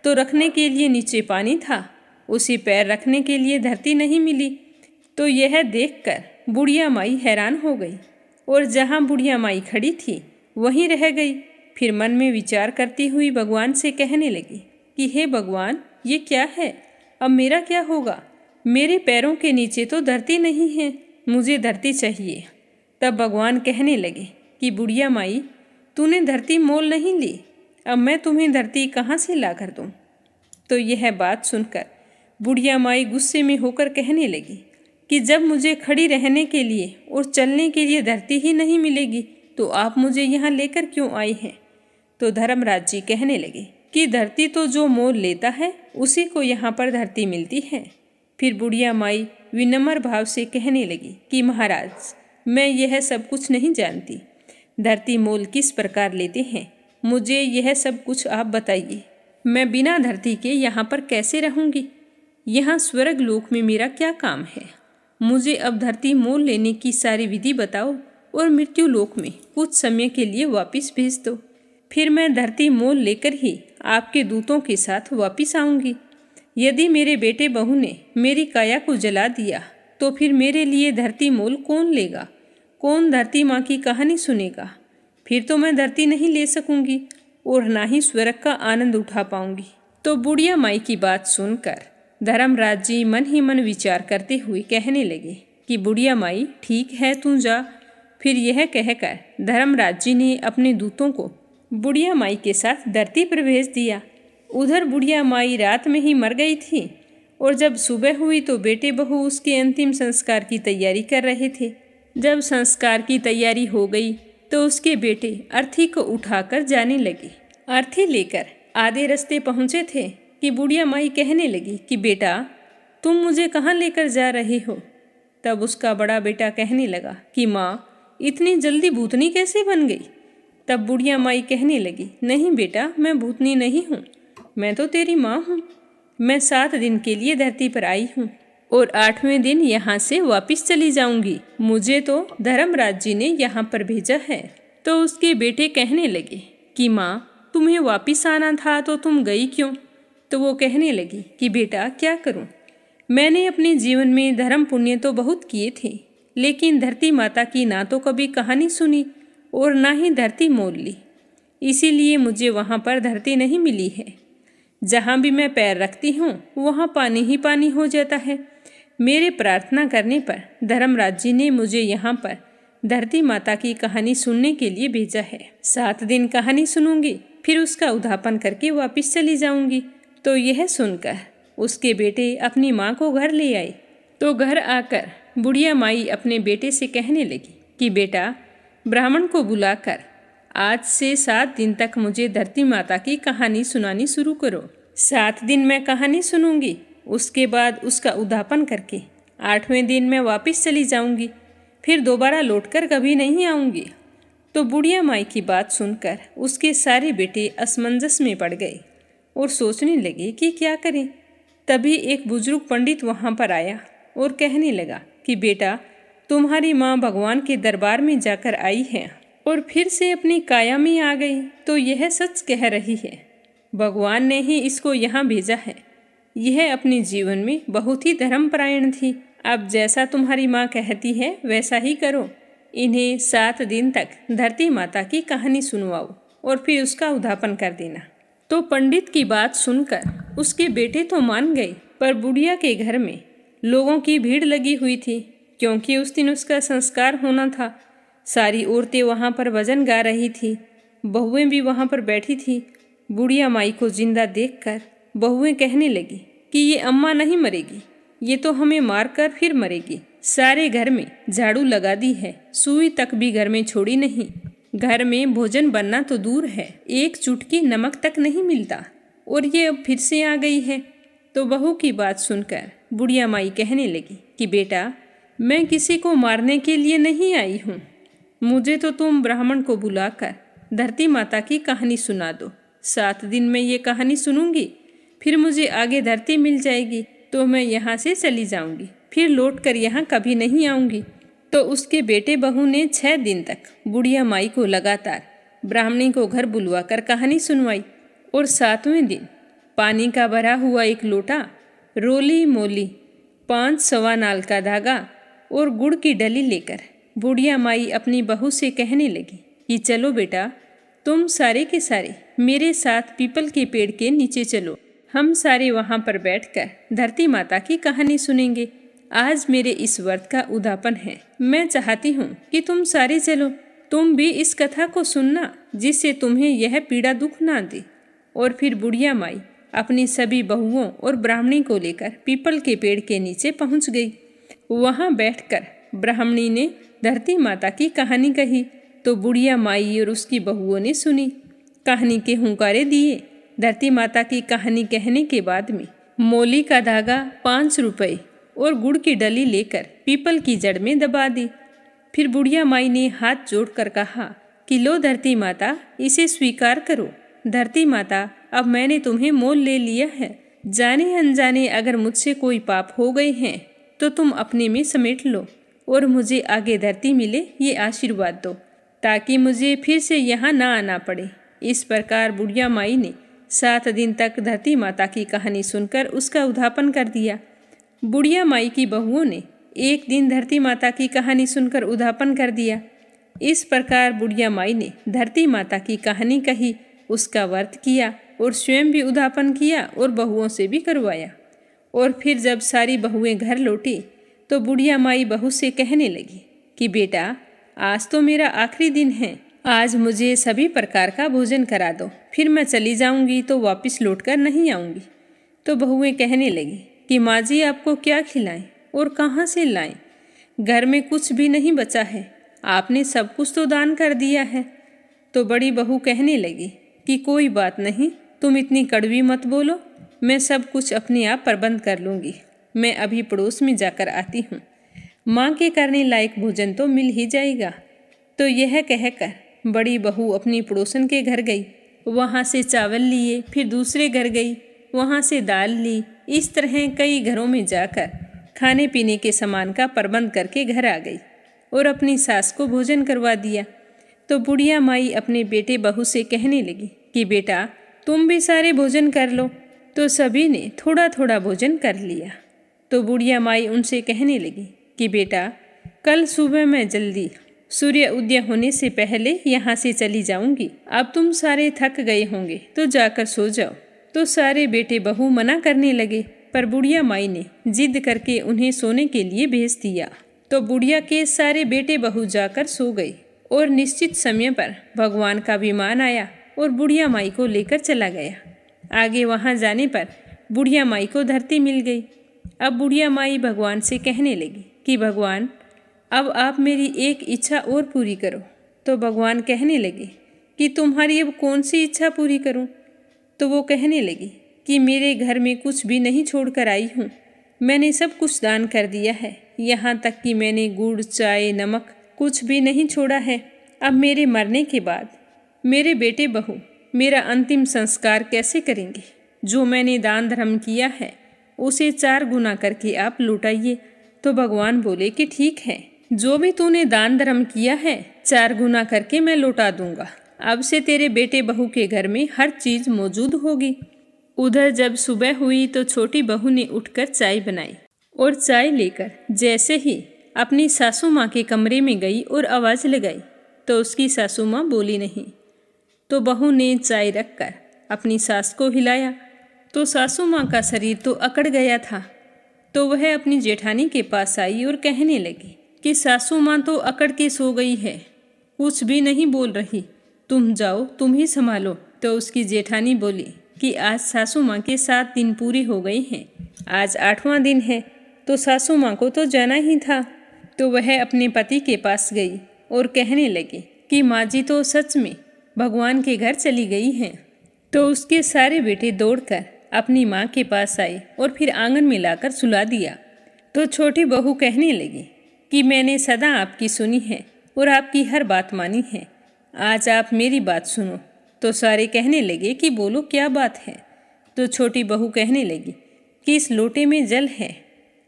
तो रखने के लिए नीचे पानी था, उसे पैर रखने के लिए धरती नहीं मिली। तो यह देखकर बुढ़िया माई हैरान हो गई और जहाँ बुढ़िया माई खड़ी थी वहीं रह गई। फिर मन में विचार करती हुई भगवान से कहने लगी कि हे भगवान, ये क्या है, अब मेरा क्या होगा। मेरे पैरों के नीचे तो धरती नहीं है, मुझे धरती चाहिए। तब भगवान कहने लगे कि बुढ़िया माई, तूने धरती मोल नहीं ली, अब मैं तुम्हें धरती कहाँ से ला कर दूँ। तो यह बात सुनकर बुढ़िया माई गुस्से में होकर कहने लगी कि जब मुझे खड़ी रहने के लिए और चलने के लिए धरती ही नहीं मिलेगी तो आप मुझे यहाँ लेकर क्यों आई हैं। तो धर्मराज जी कहने लगे कि धरती तो जो मोल लेता है उसी को यहाँ पर धरती मिलती है। फिर बुढ़िया माई विनम्र भाव से कहने लगी कि महाराज, मैं यह सब कुछ नहीं जानती, धरती मोल किस प्रकार लेते हैं, मुझे यह सब कुछ आप बताइए। मैं बिना धरती के यहाँ पर कैसे रहूँगी। यहाँ स्वर्ग लोक में मेरा क्या काम है। मुझे अब धरती मोल लेने की सारी विधि बताओ और मृत्यु लोक में कुछ समय के लिए वापस भेज दो। फिर मैं धरती मोल लेकर ही आपके दूतों के साथ वापस आऊँगी। यदि मेरे बेटे बहू ने मेरी काया को जला दिया तो फिर मेरे लिए धरती मोल कौन लेगा? कौन धरती माँ की कहानी सुनेगा? फिर तो मैं धरती नहीं ले सकूंगी और ना ही स्वर्ग का आनंद उठा पाऊंगी। तो बुढ़िया माई की बात सुनकर धर्मराज जी मन ही मन विचार करते हुए कहने लगे कि बुढ़िया माई ठीक है, तू जा। फिर यह कहकर धर्मराज जी ने अपने दूतों को बुढ़िया माई के साथ धरती पर भेज दिया। उधर बुढ़िया माई रात में ही मर गई थी और जब सुबह हुई तो बेटे बहू उसके अंतिम संस्कार की तैयारी कर रहे थे। जब संस्कार की तैयारी हो गई तो उसके बेटे अर्थी को उठाकर जाने लगे। अर्थी लेकर आधे रास्ते पहुँचे थे कि बुढ़िया माई कहने लगी कि बेटा, तुम मुझे कहाँ लेकर जा रहे हो? तब उसका बड़ा बेटा कहने लगा कि माँ, इतनी जल्दी भूतनी कैसे बन गई? तब बुढ़िया माई कहने लगी, नहीं बेटा, मैं भूतनी नहीं हूँ, मैं तो तेरी माँ हूँ। मैं 7 दिन के लिए धरती पर आई हूँ और 8वें दिन यहाँ से वापस चली जाऊंगी। मुझे तो धर्मराज जी ने यहाँ पर भेजा है। तो उसके बेटे कहने लगे कि माँ, तुम्हें वापस आना था तो तुम गई क्यों? तो वो कहने लगी कि बेटा, क्या करूँ, मैंने अपने जीवन में धर्म पुण्य तो बहुत किए थे, लेकिन धरती माता की ना तो कभी कहानी सुनी और ना ही धरती मोल ली। इसीलिए मुझे वहाँ पर धरती नहीं मिली है। जहाँ भी मैं पैर रखती हूँ वहाँ पानी ही पानी हो जाता है। मेरे प्रार्थना करने पर धर्मराज जी ने मुझे यहाँ पर धरती माता की कहानी सुनने के लिए भेजा है। 7 दिन कहानी सुनूंगी, फिर उसका उद्यापन करके वापस चली जाऊंगी। तो यह सुनकर उसके बेटे अपनी माँ को घर ले आए। तो घर आकर बुढ़िया माई अपने बेटे से कहने लगी कि बेटा, ब्राह्मण को बुलाकर आज से 7 दिन तक मुझे धरती माता की कहानी सुनानी शुरू करो। 7 दिन मैं कहानी सुनूंगी, उसके बाद उसका उद्यापन करके 8वें दिन मैं वापस चली जाऊंगी, फिर दोबारा लौटकर कभी नहीं आऊंगी। तो बुढ़िया माई की बात सुनकर उसके सारे बेटे असमंजस में पड़ गए और सोचने लगे कि क्या करें। तभी एक बुजुर्ग पंडित वहाँ पर आया और कहने लगा कि बेटा, तुम्हारी माँ भगवान के दरबार में जाकर आई है और फिर से अपनी काया में आ गई, तो यह सच कह रही है। भगवान ने ही इसको यहाँ भेजा है। यह अपने जीवन में बहुत ही धर्मपरायण थी। अब जैसा तुम्हारी माँ कहती है वैसा ही करो। इन्हें 7 दिन तक धरती माता की कहानी सुनवाओ और फिर उसका उद्यापन कर देना। तो पंडित की बात सुनकर उसके बेटे तो मान गए, पर बुढ़िया के घर में लोगों की भीड़ लगी हुई थी, क्योंकि उस दिन उसका संस्कार होना था। सारी औरतें वहाँ पर भजन गा रही थी, बहुएं भी वहाँ पर बैठी थी। बुढ़िया माई को जिंदा देखकर बहुएं कहने लगी कि ये अम्मा नहीं मरेगी, ये तो हमें मारकर फिर मरेगी। सारे घर में झाड़ू लगा दी है, सुई तक भी घर में छोड़ी नहीं। घर में भोजन बनना तो दूर है, एक चुटकी नमक तक नहीं मिलता, और ये अब फिर से आ गई है। तो बहू की बात सुनकर बुढ़िया माई कहने लगी कि बेटा, मैं किसी को मारने के लिए नहीं आई हूँ। मुझे तो तुम ब्राह्मण को बुलाकर धरती माता की कहानी सुना दो। 7 दिन में ये कहानी सुनूंगी, फिर मुझे आगे धरती मिल जाएगी तो मैं यहाँ से चली जाऊंगी, फिर लौट कर यहाँ कभी नहीं आऊंगी। तो उसके बेटे बहू ने 6 दिन तक बुढ़िया माई को लगातार ब्राह्मणी को घर बुलवाकर कहानी सुनवाई, और 7वें दिन पानी का भरा हुआ एक लोटा, रोली मोली 5 सवा नाल का धागा और गुड़ की डली लेकर बुढ़िया माई अपनी बहू से कहने लगी कि चलो बेटा, तुम सारे के सारे मेरे साथ पीपल के पेड़ के नीचे चलो। हम सारे वहाँ पर बैठकर धरती माता की कहानी सुनेंगे। आज मेरे इस व्रत का उद्यापन है। मैं चाहती हूँ कि तुम सारे चलो, तुम भी इस कथा को सुनना, जिससे तुम्हें यह पीड़ा दुख ना दे। और फिर बुढ़िया माई अपनी सभी बहुओं और ब्राह्मणी को लेकर पीपल के पेड़ के नीचे पहुँच गई। वहाँ बैठकर ब्राह्मणी ने धरती माता की कहानी कही, तो बुढ़िया माई और उसकी बहुओं ने सुनी, कहानी के हुंकारे दिए। धरती माता की कहानी कहने के बाद में मोली का धागा 5 रुपए और गुड़ की डली लेकर पीपल की जड़ में दबा दी। फिर बुढ़िया माई ने हाथ जोड़कर कहा कि लो धरती माता, इसे स्वीकार करो। धरती माता, अब मैंने तुम्हें मोल ले लिया है। जाने अनजाने अगर मुझसे कोई पाप हो गए हैं तो तुम अपने में समेट लो और मुझे आगे धरती मिले, ये आशीर्वाद दो, ताकि मुझे फिर से यहाँ ना आना पड़े। इस प्रकार बुढ़िया माई ने 7 दिन तक धरती माता की कहानी सुनकर उसका उद्यापन कर दिया। बुढ़िया माई की बहुओं ने एक दिन धरती माता की कहानी सुनकर उद्यापन कर दिया। इस प्रकार बुढ़िया माई ने धरती माता की कहानी कही, उसका व्रत किया और स्वयं भी उद्यापन किया और बहुओं से भी करवाया। और फिर जब सारी बहुएं घर लौटी तो बुढ़िया माई बहू से कहने लगी कि बेटा, आज तो मेरा आखिरी दिन है, आज मुझे सभी प्रकार का भोजन करा दो, फिर मैं चली जाऊंगी तो वापस लौटकर नहीं आऊंगी। तो बहुएं कहने लगी कि माँ जी आपको क्या खिलाएं और कहाँ से लाएं, घर में कुछ भी नहीं बचा है, आपने सब कुछ तो दान कर दिया है। तो बड़ी बहू कहने लगी कि कोई बात नहीं, तुम इतनी कड़वी मत बोलो, मैं सब कुछ अपने आप प्रबंध कर लूँगी, मैं अभी पड़ोस में जाकर आती हूँ, माँ के करने लायक भोजन तो मिल ही जाएगा। तो यह कहकर बड़ी बहू अपनी पड़ोसन के घर गई, वहाँ से चावल लिए, फिर दूसरे घर गई, वहाँ से दाल ली। इस तरह कई घरों में जाकर खाने पीने के सामान का प्रबंध करके घर आ गई और अपनी सास को भोजन करवा दिया। तो बुढ़िया माई अपने बेटे बहू से कहने लगी कि बेटा, तुम भी सारे भोजन कर लो। तो सभी ने थोड़ा थोड़ा भोजन कर लिया। तो बुढ़िया माई उनसे कहने लगी कि बेटा, कल सुबह मैं जल्दी सूर्य उदय होने से पहले यहाँ से चली जाऊंगी, अब तुम सारे थक गए होंगे तो जाकर सो जाओ। तो सारे बेटे बहू मना करने लगे, पर बुढ़िया माई ने जिद करके उन्हें सोने के लिए भेज दिया। तो बुढ़िया के सारे बेटे बहू जाकर सो गए और निश्चित समय पर भगवान का विमान आया और बुढ़िया माई को लेकर चला गया। आगे वहाँ जाने पर बुढ़िया माई को धरती मिल गई। अब बुढ़िया माई भगवान से कहने लगी कि भगवान, अब आप मेरी एक इच्छा और पूरी करो। तो भगवान कहने लगे कि तुम्हारी अब कौन सी इच्छा पूरी करूं? तो वो कहने लगी कि मेरे घर में कुछ भी नहीं छोड़कर आई हूँ, मैंने सब कुछ दान कर दिया है, यहाँ तक कि मैंने गुड़, चाय, नमक कुछ भी नहीं छोड़ा है। अब मेरे मरने के बाद मेरे बेटे बहू मेरा अंतिम संस्कार कैसे करेंगे? जो मैंने दान धर्म किया है उसे 4 गुना करके आप लौटाइए। तो भगवान बोले कि ठीक है, जो भी तूने दान धर्म किया है 4 गुना करके मैं लौटा दूंगा। अब से तेरे बेटे बहू के घर में हर चीज मौजूद होगी। उधर जब सुबह हुई तो छोटी बहू ने उठकर चाय बनाई और चाय लेकर जैसे ही अपनी सासू माँ के कमरे में गई और आवाज़ लगाई तो उसकी सासू माँ बोली नहीं। तो बहू ने चाय रखकर अपनी सास को हिलाया तो सासू माँ का शरीर तो अकड़ गया था। तो वह अपनी जेठानी के पास आई और कहने लगी कि सासू माँ तो अकड़ के सो गई है, कुछ भी नहीं बोल रही, तुम जाओ, तुम ही संभालो। तो उसकी जेठानी बोली कि आज सासू माँ के 7 दिन पूरे हो गए हैं, आज 8वां दिन है, तो सासू माँ को तो जाना ही था। तो वह अपने पति के पास गई और कहने लगी कि माँ जी तो सच में भगवान के घर चली गई हैं। तो उसके सारे बेटे दौड़कर अपनी माँ के पास आए और फिर आंगन में लाकर सुला दिया। तो छोटी बहू कहने लगी कि मैंने सदा आपकी सुनी है और आपकी हर बात मानी है, आज आप मेरी बात सुनो। तो सारे कहने लगे कि बोलो क्या बात है। तो छोटी बहू कहने लगी कि इस लोटे में जल है,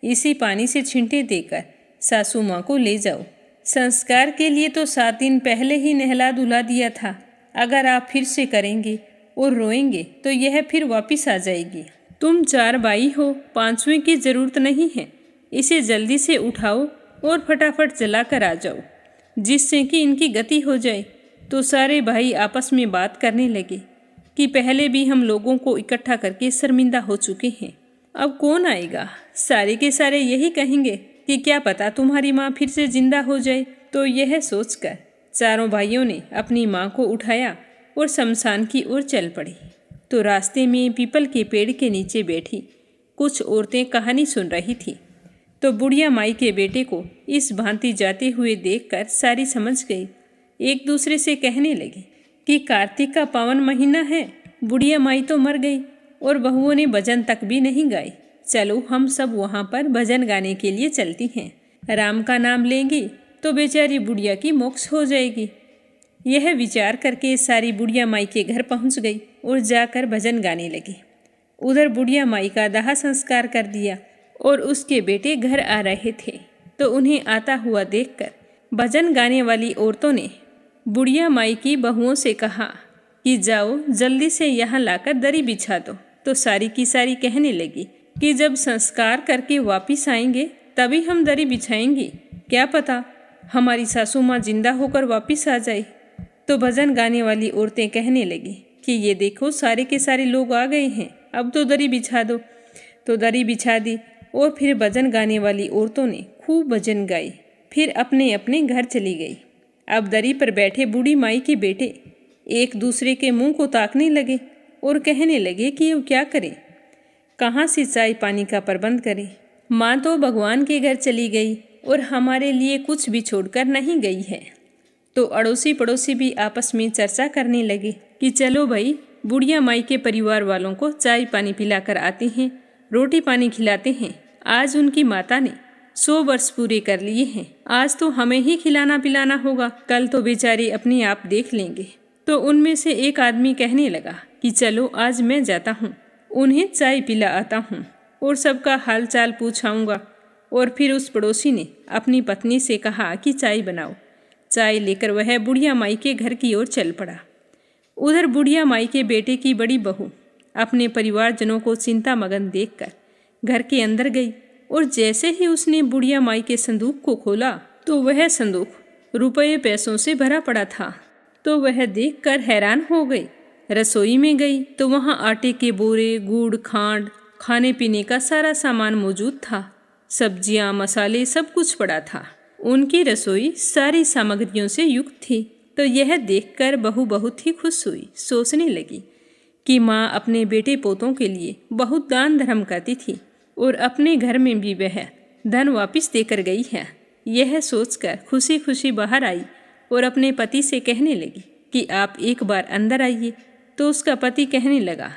इसी पानी से छींटे देकर सासू माँ को ले जाओ। संस्कार के लिए तो 7 दिन पहले ही नहला धुला दिया था, अगर आप फिर से करेंगे और रोएंगे तो यह फिर वापस आ जाएगी। तुम 4 भाई हो, 5वें की जरूरत नहीं है, इसे जल्दी से उठाओ और फटाफट जलाकर आ जाओ, जिससे कि इनकी गति हो जाए। तो सारे भाई आपस में बात करने लगे कि पहले भी हम लोगों को इकट्ठा करके शर्मिंदा हो चुके हैं, अब कौन आएगा? सारे के सारे यही कहेंगे कि क्या पता तुम्हारी माँ फिर से जिंदा हो जाए। तो यह सोचकर चारों भाइयों ने अपनी माँ को उठाया और शमशान की ओर चल पड़ी। तो रास्ते में पीपल के पेड़ के नीचे बैठी कुछ औरतें कहानी सुन रही थी। तो बुढ़िया माई के बेटे को इस भांति जाते हुए देखकर सारी समझ गई, एक दूसरे से कहने लगी कि कार्तिक का पावन महीना है, बुढ़िया माई तो मर गई और बहुओं ने भजन तक भी नहीं गाए, चलो हम सब वहाँ पर भजन गाने के लिए चलती हैं, राम का नाम लेंगी तो बेचारी बुढ़िया की मोक्ष हो जाएगी। यह विचार करके सारी बुढ़िया माई के घर पहुँच गई और जाकर भजन गाने लगी। उधर बुढ़िया माई का दाह संस्कार कर दिया और उसके बेटे घर आ रहे थे। तो उन्हें आता हुआ देखकर भजन गाने वाली औरतों ने बुढ़िया माई की बहुओं से कहा कि जाओ जल्दी से यहाँ लाकर दरी बिछा दो। तो सारी की सारी कहने लगी कि जब संस्कार करके वापिस आएंगे तभी हम दरी बिछाएंगे, क्या पता हमारी सासू माँ जिंदा होकर वापिस आ जाए। तो भजन गाने वाली औरतें कहने लगी कि ये देखो सारे के सारे लोग आ गए हैं, अब तो दरी बिछा दो। तो दरी बिछा दी और फिर भजन गाने वाली औरतों ने खूब भजन गाए, फिर अपने अपने घर चली गई। अब दरी पर बैठे बूढ़ी माई के बेटे एक दूसरे के मुंह को ताकने लगे और कहने लगे कि अब क्या करें, कहाँ से चाय पानी का प्रबंध करें। माँ तो भगवान के घर चली गई और हमारे लिए कुछ भी छोड़कर नहीं गई है। तो अड़ोसी पड़ोसी भी आपस में चर्चा करने लगे कि चलो भाई बुढ़िया माई के परिवार वालों को चाय पानी पिलाकर आते हैं, रोटी पानी खिलाते हैं। आज उनकी माता ने 100 वर्ष पूरे कर लिए हैं, आज तो हमें ही खिलाना पिलाना होगा, कल तो बेचारे अपने आप देख लेंगे। तो उनमें से एक आदमी कहने लगा कि चलो आज मैं जाता हूँ, उन्हें चाय पिला आता हूँ और सबका हाल चाल पूछाऊँगा। और फिर उस पड़ोसी ने अपनी पत्नी से कहा कि चाय बनाओ। चाय लेकर वह बुढ़िया माई के घर की ओर चल पड़ा। उधर बुढ़िया माई के बेटे की बड़ी बहू अपने परिवारजनों को चिंता मगन देखकर घर के अंदर गई और जैसे ही उसने बुढ़िया माई के संदूक को खोला तो वह संदूक रुपये पैसों से भरा पड़ा था। तो वह देखकर हैरान हो गई। रसोई में गई तो वहाँ आटे के बोरे, गुड़, खांड, खाने पीने का सारा सामान मौजूद था। सब्जियाँ, मसाले सब कुछ पड़ा था। उनकी रसोई सारी सामग्रियों से युक्त थी। तो यह देखकर बहू बहुत ही खुश हुई, सोचने लगी कि माँ अपने बेटे पोतों के लिए बहुत दान धर्म करती थी और अपने घर में भी वह धन वापस देकर गई है। यह सोचकर खुशी खुशी बाहर आई और अपने पति से कहने लगी कि आप एक बार अंदर आइए। तो उसका पति कहने लगा,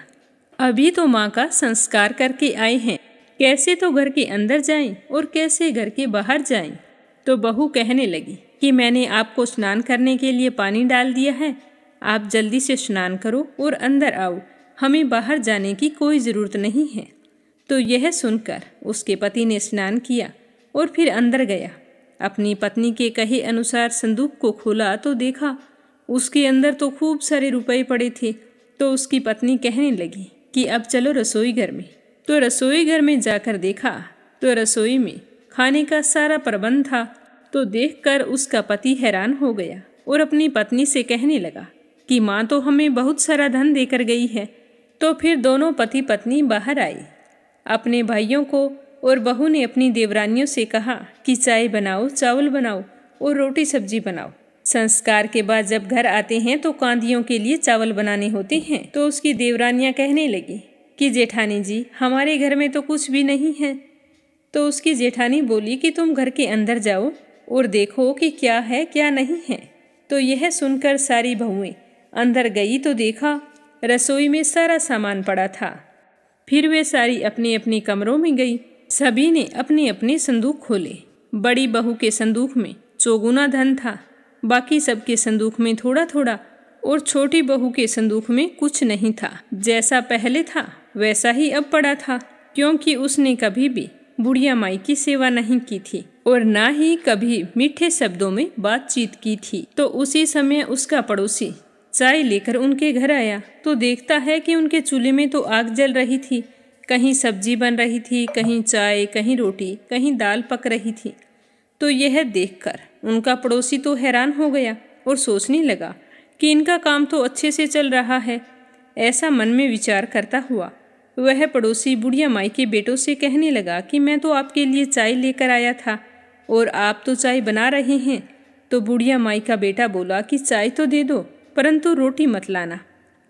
अभी तो माँ का संस्कार करके आए हैं, कैसे तो घर के अंदर जाएं और कैसे घर के बाहर जाएं। तो बहू कहने लगी कि मैंने आपको स्नान करने के लिए पानी डाल दिया है, आप जल्दी से स्नान करो और अंदर आओ, हमें बाहर जाने की कोई ज़रूरत नहीं है। तो यह सुनकर उसके पति ने स्नान किया और फिर अंदर गया। अपनी पत्नी के कहे अनुसार संदूक को खोला तो देखा उसके अंदर तो खूब सारे रुपए पड़े थे। तो उसकी पत्नी कहने लगी कि अब चलो रसोई घर में। तो रसोई घर में जाकर देखा तो रसोई में खाने का सारा प्रबंध था। तो देखकर उसका पति हैरान हो गया और अपनी पत्नी से कहने लगा कि माँ तो हमें बहुत सारा धन देकर गई है। तो फिर दोनों पति पत्नी बाहर आए। अपने भाइयों को और बहू ने अपनी देवरानियों से कहा कि चाय बनाओ, चावल बनाओ और रोटी सब्जी बनाओ। संस्कार के बाद जब घर आते हैं तो कांदियों के लिए चावल बनाने होते हैं। तो उसकी देवरानियां कहने लगी कि जेठानी जी हमारे घर में तो कुछ भी नहीं है। तो उसकी जेठानी बोली कि तुम घर के अंदर जाओ और देखो कि क्या है क्या नहीं है। तो यह सुनकर सारी बहुएं अंदर गई तो देखा रसोई में सारा सामान पड़ा था। फिर वे सारी अपने अपने कमरों में गई। सभी ने अपने अपने संदूक खोले। बड़ी बहू के संदूक में चौगुना धन था, बाकी सबके संदूक में थोड़ा थोड़ा, और छोटी बहू के संदूक में कुछ नहीं था। जैसा पहले था वैसा ही अब पड़ा था, क्योंकि उसने कभी भी बुढ़िया माई की सेवा नहीं की थी और ना ही कभी मीठे शब्दों में बातचीत की थी। तो उसी समय उसका पड़ोसी चाय लेकर उनके घर आया तो देखता है कि उनके चूल्हे में तो आग जल रही थी, कहीं सब्जी बन रही थी, कहीं चाय, कहीं रोटी, कहीं दाल पक रही थी। तो यह देखकर उनका पड़ोसी तो हैरान हो गया और सोचने लगा कि इनका काम तो अच्छे से चल रहा है। ऐसा मन में विचार करता हुआ वह पड़ोसी बुढ़िया माई के बेटों से कहने लगा कि मैं तो आपके लिए चाय लेकर आया था और आप तो चाय बना रहे हैं। तो बुढ़िया माई का बेटा बोला कि चाय तो दे दो, परंतु रोटी मत लाना,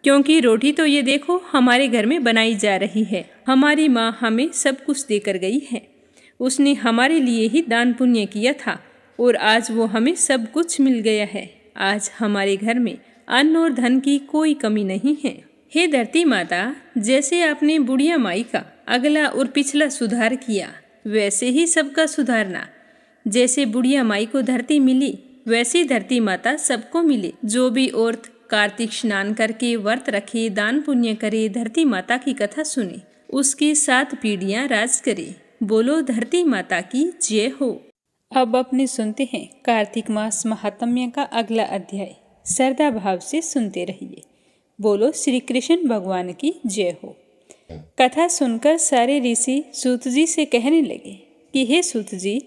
क्योंकि रोटी तो ये देखो हमारे घर में बनाई जा रही है। हमारी माँ हमें सब कुछ देकर गई है, उसने हमारे लिए ही दान पुण्य किया था और आज वो हमें सब कुछ मिल गया है। आज हमारे घर में अन्न और धन की कोई कमी नहीं है। हे धरती माता, जैसे आपने बुढ़िया माई का अगला और पिछला सुधार किया वैसे ही सबका सुधारना। जैसे बुढ़िया माई को धरती मिली वैसी धरती माता सबको मिले। जो भी औरत कार्तिक स्नान करके व्रत रखे, दान पुण्य करे, धरती माता की कथा सुने, उसकी 7 पीढ़ियां राज करे। बोलो धरती माता की जय हो। अब अपने सुनते हैं कार्तिक मास महात्म्य का अगला अध्याय। श्रद्धा भाव से सुनते रहिए। बोलो श्री कृष्ण भगवान की जय हो। कथा सुनकर सारे ऋषि सूत जी से कहने लगे कि हे सूत जी,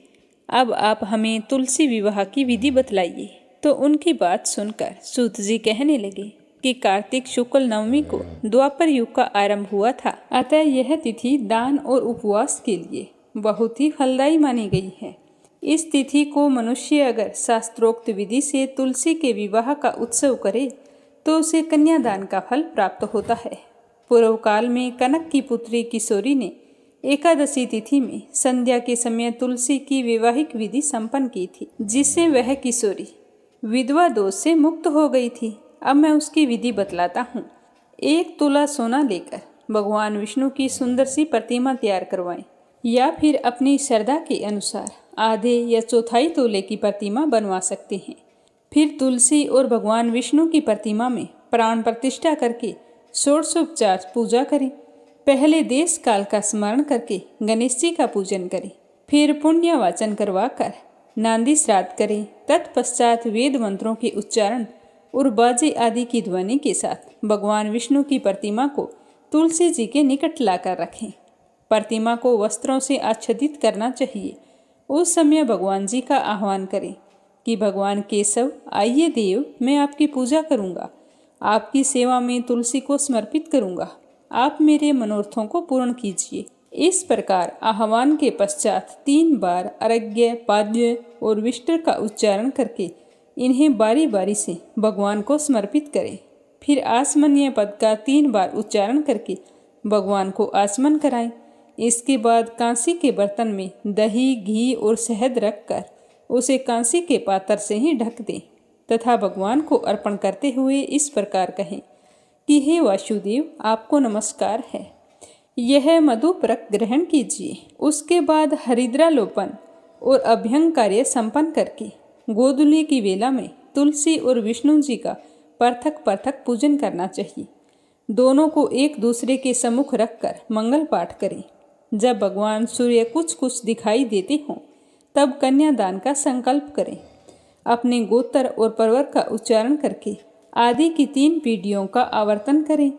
अब आप हमें तुलसी विवाह की विधि बतलाइए। तो उनकी बात सुनकर सूत जी कहने लगे कि कार्तिक शुक्ल नवमी को द्वापर युग का आरंभ हुआ था, अतः यह तिथि दान और उपवास के लिए बहुत ही फलदायी मानी गई है। इस तिथि को मनुष्य अगर शास्त्रोक्त विधि से तुलसी के विवाह का उत्सव करे तो उसे कन्यादान का फल प्राप्त होता है। पूर्व काल में कनक की पुत्री किशोरी ने एकादशी तिथि में संध्या के समय तुलसी की वैवाहिक विधि संपन्न की थी, जिससे वह किशोरी विधवा दोष से मुक्त हो गई थी। अब मैं उसकी विधि बतलाता हूँ। 1 तोला सोना लेकर भगवान विष्णु की सुंदर सी प्रतिमा तैयार करवाएं, या फिर अपनी श्रद्धा के अनुसार आधे या चौथाई तोले की प्रतिमा बनवा सकते हैं। फिर तुलसी और भगवान विष्णु की प्रतिमा में प्राण प्रतिष्ठा करके षोडशोपचार पूजा करें। पहले देश काल का स्मरण करके गणेश जी का पूजन करें, फिर पुण्य वाचन करवाकर नांदी श्राद्ध करें। तत्पश्चात वेद मंत्रों के उच्चारण और बाजे आदि की ध्वनि के साथ भगवान विष्णु की प्रतिमा को तुलसी जी के निकट लाकर रखें। प्रतिमा को वस्त्रों से आच्छादित करना चाहिए। उस समय भगवान जी का आह्वान करें कि भगवान केशव, आइए देव, मैं आपकी पूजा करूंगा, आपकी सेवा में तुलसी को समर्पित करूंगा, आप मेरे मनोरथों को पूर्ण कीजिए। इस प्रकार आह्वान के पश्चात 3 बार अर्घ्य, पाद्य और विष्टर का उच्चारण करके इन्हें बारी बारी से भगवान को समर्पित करें। फिर आसमनीय पद का 3 बार उच्चारण करके भगवान को आचमन कराएं। इसके बाद कांसी के बर्तन में दही, घी और शहद रखकर उसे कांसी के पात्र से ही ढक दें तथा भगवान को अर्पण करते हुए इस प्रकार कहें कि हे वासुदेव, आपको नमस्कार है, यह मधुपरक ग्रहण कीजिए। उसके बाद हरिद्रालोपन और अभ्यंग कार्य संपन्न करके गोधूली की वेला में तुलसी और विष्णु जी का पृथक पृथक पूजन करना चाहिए। दोनों को एक दूसरे के सम्मुख रखकर मंगल पाठ करें। जब भगवान सूर्य कुछ कुछ दिखाई देते हों तब कन्यादान का संकल्प करें। अपने गोत्र और पर्वत का उच्चारण करके आदि की 3 पीढ़ियों का आवर्तन करें।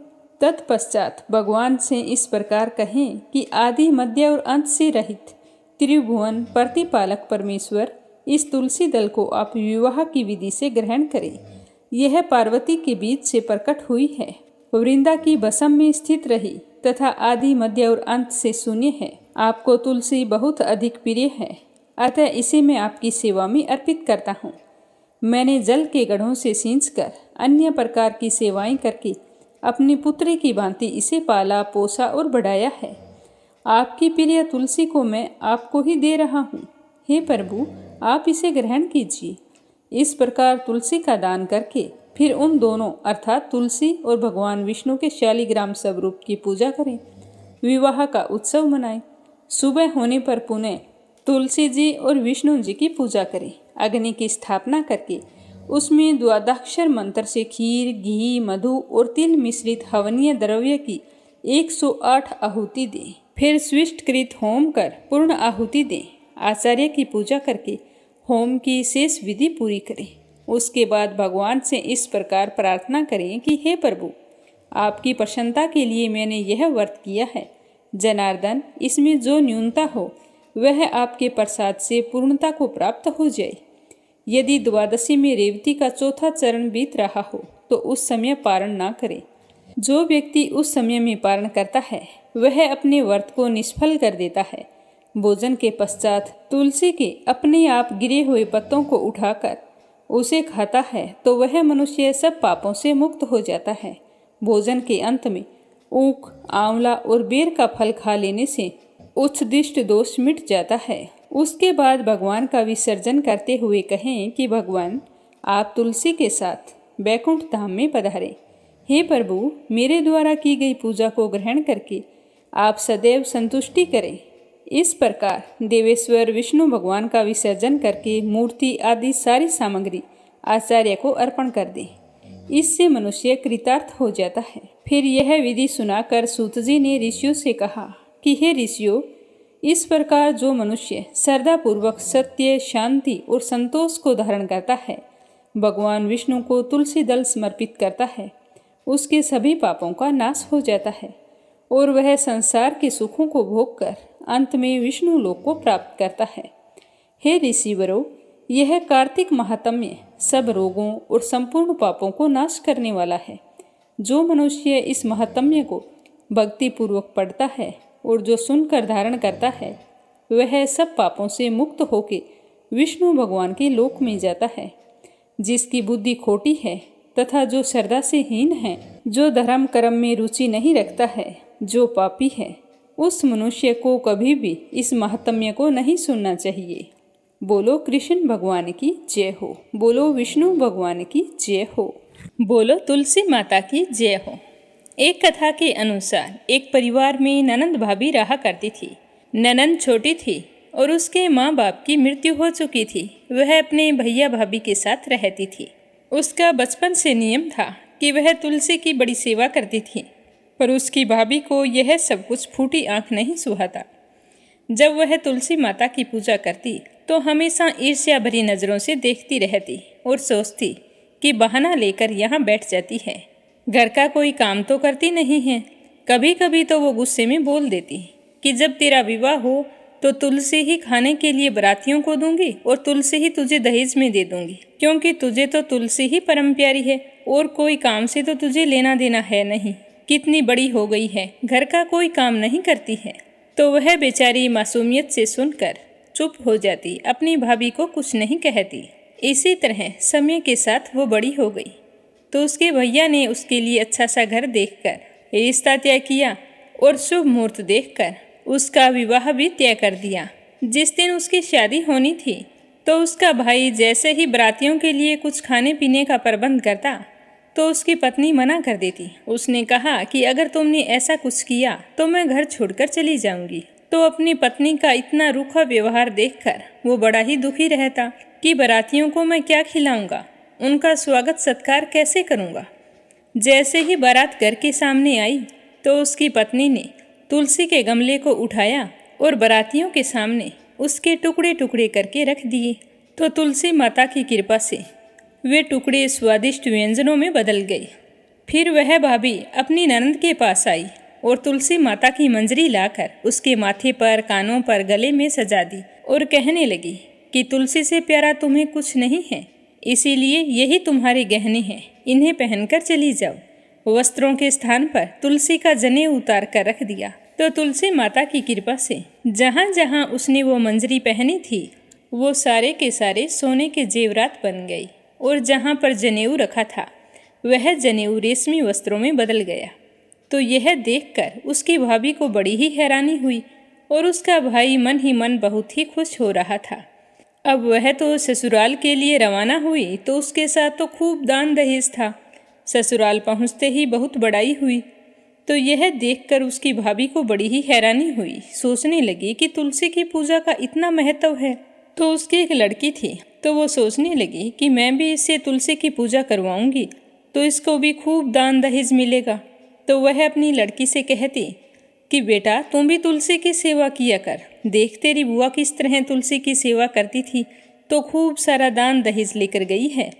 तत्पश्चात भगवान से इस प्रकार कहें कि आदि, मध्य और अंत से रहित त्रिभुवन प्रतिपालक परमेश्वर, इस तुलसी दल को आप विवाह की विधि से ग्रहण करें। यह पार्वती के बीच से प्रकट हुई है, वृंदा की बसम में स्थित रही तथा आदि, मध्य और अंत से शून्य है। आपको तुलसी बहुत अधिक प्रिय है, अतः इसे मैं आपकी सेवा में अर्पित करता हूँ। मैंने जल के गढ़ों से सींचकर अन्य प्रकार की सेवाएं करके अपनी पुत्री की भांति इसे पाला, पोसा और बढ़ाया है। आपकी प्रिय तुलसी को मैं आपको ही दे रहा हूँ। हे प्रभु, आप इसे ग्रहण कीजिए। इस प्रकार तुलसी का दान करके फिर उन दोनों अर्थात तुलसी और भगवान विष्णु के शालिग्राम स्वरूप की पूजा करें, विवाह का उत्सव मनाएं। सुबह होने पर पुनः तुलसी जी और विष्णु जी की पूजा करें। अग्नि की स्थापना करके उसमें द्वादशाक्षर मंत्र से खीर, घी, मधु और तिल मिश्रित हवनीय द्रव्य की 108 आहुति दें। फिर स्विष्टकृत होम कर पूर्ण आहुति दें। आचार्य की पूजा करके होम की शेष विधि पूरी करें। उसके बाद भगवान से इस प्रकार प्रार्थना करें कि हे प्रभु, आपकी प्रसन्नता के लिए मैंने यह व्रत किया है। जनार्दन, इसमें जो न्यूनता हो वह आपके प्रसाद से पूर्णता को प्राप्त हो जाए। यदि द्वादशी में रेवती का 4था चरण बीत रहा हो तो उस समय पारण ना करें। जो व्यक्ति उस समय में पारण करता है वह अपने व्रत को निष्फल कर देता है। भोजन के पश्चात तुलसी के अपने आप गिरे हुए पत्तों को उठाकर उसे खाता है तो वह मनुष्य सब पापों से मुक्त हो जाता है। भोजन के अंत में ऊख, आंवला और बेर का फल खा लेने से उच्छिष्ट दोष मिट जाता है। उसके बाद भगवान का विसर्जन करते हुए कहें कि भगवान, आप तुलसी के साथ बैकुंठ धाम में पधारें। हे प्रभु, मेरे द्वारा की गई पूजा को ग्रहण करके आप सदैव संतुष्टि करें। इस प्रकार देवेश्वर विष्णु भगवान का विसर्जन करके मूर्ति आदि सारी सामग्री आचार्य को अर्पण कर दे। इससे मनुष्य कृतार्थ हो जाता है। फिर यह विधि सुनाकर सूत जी ने ऋषियों से कहा कि हे ऋषियों, इस प्रकार जो मनुष्य श्रद्धापूर्वक सत्य, शांति और संतोष को धारण करता है, भगवान विष्णु को तुलसी दल समर्पित करता है, उसके सभी पापों का नाश हो जाता है और वह संसार के सुखों को भोगकर अंत में विष्णु लोक को प्राप्त करता है। हे ऋषिवरों, यह कार्तिक महात्म्य सब रोगों और संपूर्ण पापों को नाश करने वाला है। जो मनुष्य इस महात्म्य को भक्तिपूर्वक पढ़ता है और जो सुनकर धारण करता है, वह सब पापों से मुक्त होकर विष्णु भगवान के लोक में जाता है। जिसकी बुद्धि खोटी है तथा जो श्रद्धा से हीन है, जो धर्म कर्म में रुचि नहीं रखता है, जो पापी है, उस मनुष्य को कभी भी इस महात्म्य को नहीं सुनना चाहिए। बोलो कृष्ण भगवान की जय हो। बोलो विष्णु भगवान की जय हो। बोलो तुलसी माता की जय हो। एक कथा के अनुसार एक परिवार में ननंद भाभी रहा करती थी। ननंद छोटी थी और उसके माँ बाप की मृत्यु हो चुकी थी। वह अपने भैया भाभी के साथ रहती थी। उसका बचपन से नियम था कि वह तुलसी की बड़ी सेवा करती थी, पर उसकी भाभी को यह सब कुछ फूटी आंख नहीं सुहाता। जब वह तुलसी माता की पूजा करती तो हमेशा ईर्ष्या भरी नज़रों से देखती रहती और सोचती कि बहाना लेकर यहाँ बैठ जाती है। घर का कोई काम तो करती नहीं है। कभी कभी तो वो गुस्से में बोल देती कि जब तेरा विवाह हो तो तुलसी ही खाने के लिए बरातियों को दूंगी और तुलसी ही तुझे दहेज में दे दूंगी, क्योंकि तुझे तो तुलसी ही परम प्यारी है और कोई काम से तो तुझे लेना देना है नहीं। कितनी बड़ी हो गई है, घर का कोई काम नहीं करती है। तो वह बेचारी मासूमियत से सुनकर चुप हो जाती, अपनी भाभी को कुछ नहीं कहती। इसी तरह समय के साथ वो बड़ी हो गई तो उसके भैया ने उसके लिए अच्छा सा घर देखकर रिश्ता तय किया और शुभ मुहूर्त देखकर उसका विवाह भी तय कर दिया। जिस दिन उसकी शादी होनी थी तो उसका भाई जैसे ही बरातियों के लिए कुछ खाने पीने का प्रबंध करता तो उसकी पत्नी मना कर देती। उसने कहा कि अगर तुमने ऐसा कुछ किया तो मैं घर छोड़कर चली जाऊंगी। तो अपनी पत्नी का इतना रूखा व्यवहार देखकर वो बड़ा ही दुखी रहता कि बरातियों को मैं क्या खिलाऊंगा, उनका स्वागत सत्कार कैसे करूंगा। जैसे ही बारात घर के सामने आई तो उसकी पत्नी ने तुलसी के गमले को उठाया और बरातियों के सामने उसके टुकड़े टुकड़े करके रख दिए। तो तुलसी माता की कृपा से वे टुकड़े स्वादिष्ट व्यंजनों में बदल गए। फिर वह भाभी अपनी ननंद के पास आई और तुलसी माता की मंजरी लाकर उसके माथे पर, कानों पर, गले में सजा दी और कहने लगी कि तुलसी से प्यारा तुम्हें कुछ नहीं है, इसीलिए यही तुम्हारे गहने हैं, इन्हें पहनकर चली जाओ। वस्त्रों के स्थान पर तुलसी का जनेऊ उतार कर रख दिया। तो तुलसी माता की कृपा से जहाँ जहाँ उसने वो मंजरी पहनी थी वो सारे के सारे सोने के जेवरात बन गई और जहाँ पर जनेऊ रखा था वह जनेऊ रेशमी वस्त्रों में बदल गया। तो यह देखकर उसकी भाभी को बड़ी ही हैरानी हुई और उसका भाई मन ही मन बहुत ही खुश हो रहा था। अब वह तो ससुराल के लिए रवाना हुई तो उसके साथ तो खूब दान दहेज था। ससुराल पहुँचते ही बहुत बड़ाई हुई। तो यह देखकर उसकी भाभी को बड़ी ही हैरानी हुई। सोचने लगी कि तुलसी की पूजा का इतना महत्व है। तो उसकी एक लड़की थी तो वो सोचने लगी कि मैं भी इससे तुलसी की पूजा करवाऊंगी तो इसको भी खूब दान दहेज मिलेगा। तो वह अपनी लड़की से कहती कि बेटा तुम भी तुलसी की सेवा किया कर, देख तेरी बुआ किस तरह तुलसी की सेवा करती थी तो खूब सारा दान दहेज लेकर गई है।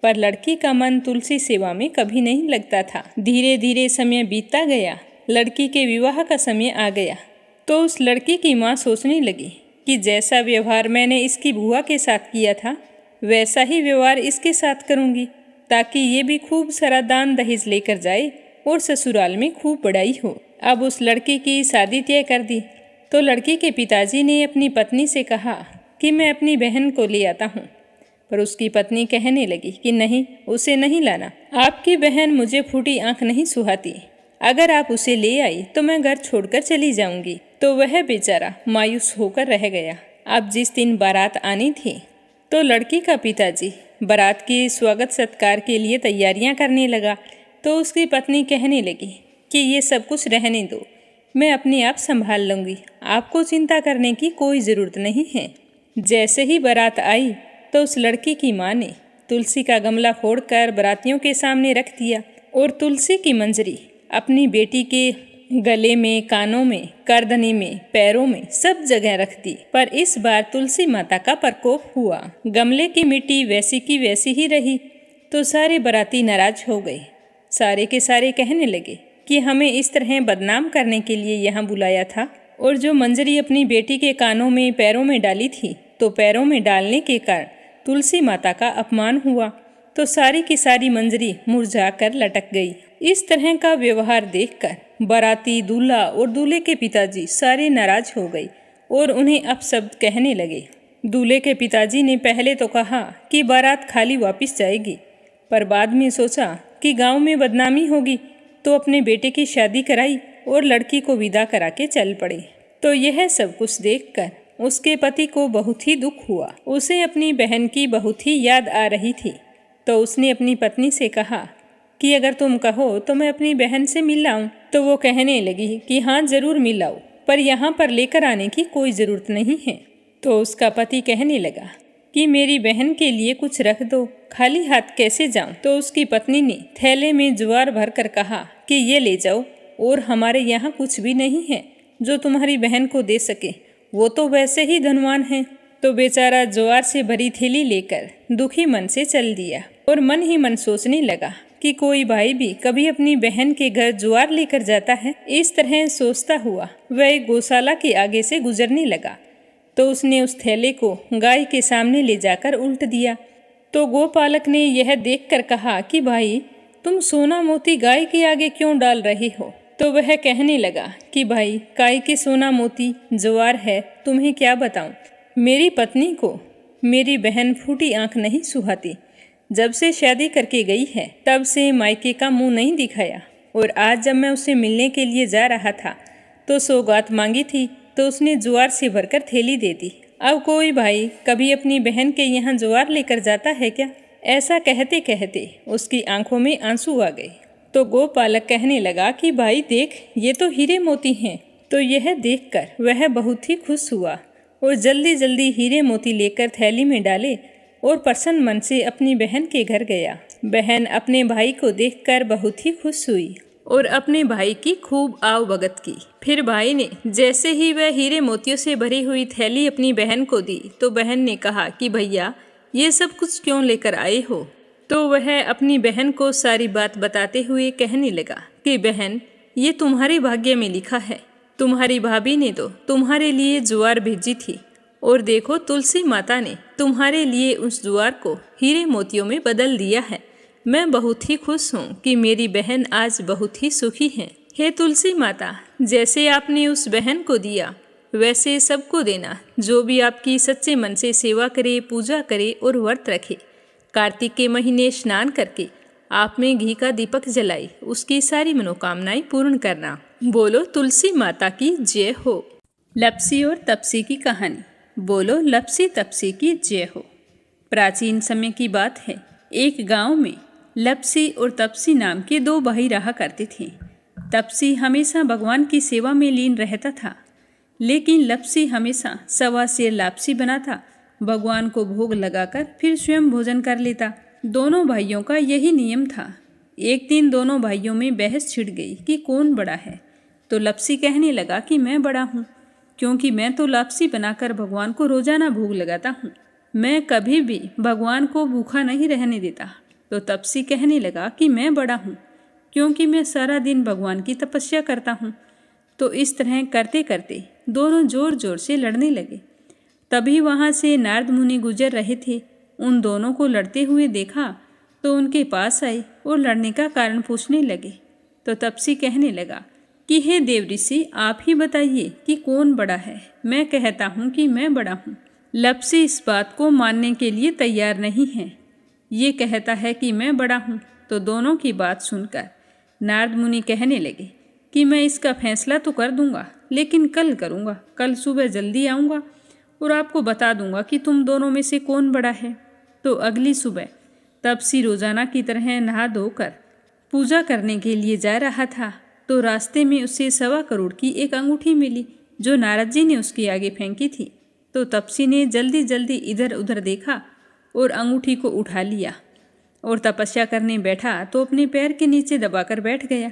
पर लड़की का मन तुलसी सेवा में कभी नहीं लगता था। धीरे धीरे समय बीतता गया। लड़की के विवाह का समय आ गया तो उस लड़की की माँ सोचने लगी कि जैसा व्यवहार मैंने इसकी बुआ के साथ किया था वैसा ही व्यवहार इसके साथ करूँगी ताकि ये भी खूब सारा दान दहेज लेकर जाए और ससुराल में खूब बड़ाई हो। अब उस लड़की की शादी तय कर दी। तो लड़की के पिताजी ने अपनी पत्नी से कहा कि मैं अपनी बहन को ले आता हूँ, पर उसकी पत्नी कहने लगी कि नहीं, उसे नहीं लाना। आपकी बहन मुझे फूटी आंख नहीं सुहाती। अगर आप उसे ले आई तो मैं घर छोड़कर चली जाऊंगी। तो वह बेचारा मायूस होकर रह गया। अब जिस दिन बारात आनी थी तो लड़की का पिताजी बारात के स्वागत सत्कार के लिए तैयारियां करने लगा। तो उसकी पत्नी कहने लगी कि ये सब कुछ रहने दो, मैं अपने आप संभाल लूँगी, आपको चिंता करने की कोई ज़रूरत नहीं है। जैसे ही बारात आई तो उस लड़की की माँ ने तुलसी का गमला फोड़कर बारातियों के सामने रख दिया और तुलसी की मंजरी अपनी बेटी के गले में, कानों में, गर्दनी में, पैरों में सब जगह रख दी। पर इस बार तुलसी माता का प्रकोप हुआ। गमले की मिट्टी वैसी की वैसी ही रही तो सारे बाराती नाराज हो गए। सारे के सारे कहने लगे कि हमें इस तरह बदनाम करने के लिए यहाँ बुलाया था। और जो मंजरी अपनी बेटी के कानों में पैरों में डाली थी, तो पैरों में डालने के कारण तुलसी माता का अपमान हुआ, तो सारी की सारी मंजरी मुरझा कर लटक गई। इस तरह का व्यवहार देखकर बाराती दूल्हा और दूल्हे के पिताजी सारे नाराज हो गए और उन्हें अपशब्द कहने लगे। दूल्हे के पिताजी ने पहले तो कहा कि बारात खाली वापस जाएगी, पर बाद में सोचा कि गांव में बदनामी होगी, तो अपने बेटे की शादी कराई और लड़की को विदा करा के चल पड़े। तो यह सब कुछ देखकर उसके पति को बहुत ही दुख हुआ। उसे अपनी बहन की बहुत ही याद आ रही थी, तो उसने अपनी पत्नी से कहा कि अगर तुम कहो तो मैं अपनी बहन से मिल आऊं। तो वो कहने लगी कि हाँ ज़रूर मिल आओ, पर यहाँ पर लेकर आने की कोई ज़रूरत नहीं है। तो उसका पति कहने लगा कि मेरी बहन के लिए कुछ रख दो, खाली हाथ कैसे जाऊं। तो उसकी पत्नी ने थैले में ज्वार भर कर कहा कि ये ले जाओ, और हमारे यहाँ कुछ भी नहीं है जो तुम्हारी बहन को दे सके, वो तो वैसे ही धनवान है। तो बेचारा ज्वार से भरी थैली लेकर दुखी मन से चल दिया और मन ही मन सोचने लगा कि कोई भाई भी कभी अपनी बहन के घर ज्वार लेकर जाता है। इस तरह सोचता हुआ वह एक गौशाला के आगे से गुजरने लगा, तो उसने उस थैले को गाय के सामने ले जाकर उल्ट दिया। तो गोपालक ने यह देखकर कहा कि भाई तुम सोना मोती गाय के आगे क्यों डाल रहे हो। तो वह कहने लगा कि भाई काय के सोना मोती ज्वार है, तुम्हें क्या बताऊं। मेरी पत्नी को मेरी बहन फूटी आंख नहीं सुहाती। जब से शादी करके गई है तब से मायके का मुंह नहीं दिखाया, और आज जब मैं उससे मिलने के लिए जा रहा था तो सौगात मांगी थी, तो उसने ज्वार से भरकर थैली दे दी। अब कोई भाई कभी अपनी बहन के यहाँ ज्वार लेकर जाता है क्या। ऐसा कहते कहते उसकी आंखों में आंसू आ गए। तो गोपालक कहने लगा कि भाई देख, ये तो हीरे मोती हैं। तो यह देखकर वह बहुत ही खुश हुआ और जल्दी जल्दी हीरे मोती लेकर थैली में डाले और प्रसन्न मन से अपनी बहन के घर गया। बहन अपने भाई को देखकर बहुत ही खुश हुई और अपने भाई की खूब आव भगत की। फिर भाई ने जैसे ही वह हीरे मोतियों से भरी हुई थैली अपनी बहन को दी, तो बहन ने कहा कि भैया ये सब कुछ क्यों लेकर आए हो। तो वह अपनी बहन को सारी बात बताते हुए कहने लगा कि बहन, ये तुम्हारे भाग्य में लिखा है। तुम्हारी भाभी ने तो तुम्हारे लिए ज्वार भेजी थी, और देखो तुलसी माता ने तुम्हारे लिए उस ज्वार को हीरे मोतियों में बदल दिया है। मैं बहुत ही खुश हूँ कि मेरी बहन आज बहुत ही सुखी है। हे तुलसी माता, जैसे आपने उस बहन को दिया वैसे सबको देना, जो भी आपकी सच्चे मन से सेवा करे, पूजा करे और व्रत रखे। कार्तिक के महीने स्नान करके आप में घी का दीपक जलाई, उसकी सारी मनोकामनाएं पूर्ण करना। बोलो तुलसी माता की जय हो। लप्सी और तपसी की कहानी। बोलो लप्सी तपसी की जय हो। प्राचीन समय की बात है, एक गांव में लप्सी और तपसी नाम के दो भाई रहा करते थे। तपसी हमेशा भगवान की सेवा में लीन रहता था, लेकिन लप्सी हमेशा सवा सेर लापसी बनाता, भगवान को भोग लगाकर फिर स्वयं भोजन कर लेता। दोनों भाइयों का यही नियम था। एक दिन दोनों भाइयों में बहस छिड़ गई कि कौन बड़ा है। तो लप्सी कहने लगा कि मैं बड़ा हूँ, क्योंकि मैं तो लापसी बनाकर भगवान को रोजाना भोग लगाता हूँ। मैं कभी भी भगवान को भूखा नहीं रहने देता। तो तपसी कहने लगा कि मैं बड़ा हूँ, क्योंकि मैं सारा दिन भगवान की तपस्या करता हूँ। तो इस तरह करते करते दोनों जोर जोर से लड़ने लगे। तभी वहाँ से नारद मुनि गुजर रहे थे। उन दोनों को लड़ते हुए देखा तो उनके पास आए और लड़ने का कारण पूछने लगे। तो तपसी कहने लगा कि हे देव ऋषि, आप ही बताइए कि कौन बड़ा है। मैं कहता हूँ कि मैं बड़ा हूँ। लप्सी इस बात को मानने के लिए तैयार नहीं है। ये कहता है कि मैं बड़ा हूँ। तो दोनों की बात सुनकर नारद मुनि कहने लगे कि मैं इसका फैसला तो कर दूंगा, लेकिन कल करूँगा। कल सुबह जल्दी आऊँगा और आपको बता दूंगा कि तुम दोनों में से कौन बड़ा है। तो अगली सुबह तपसी रोजाना की तरह नहा धोकर पूजा करने के लिए जा रहा था। तो रास्ते में उसे 1.25 करोड़ की एक अंगूठी मिली, जो नारद जी ने उसके आगे फेंकी थी। तो तपसी ने जल्दी जल्दी इधर उधर देखा और अंगूठी को उठा लिया और तपस्या करने बैठा तो अपने पैर के नीचे दबाकर बैठ गया।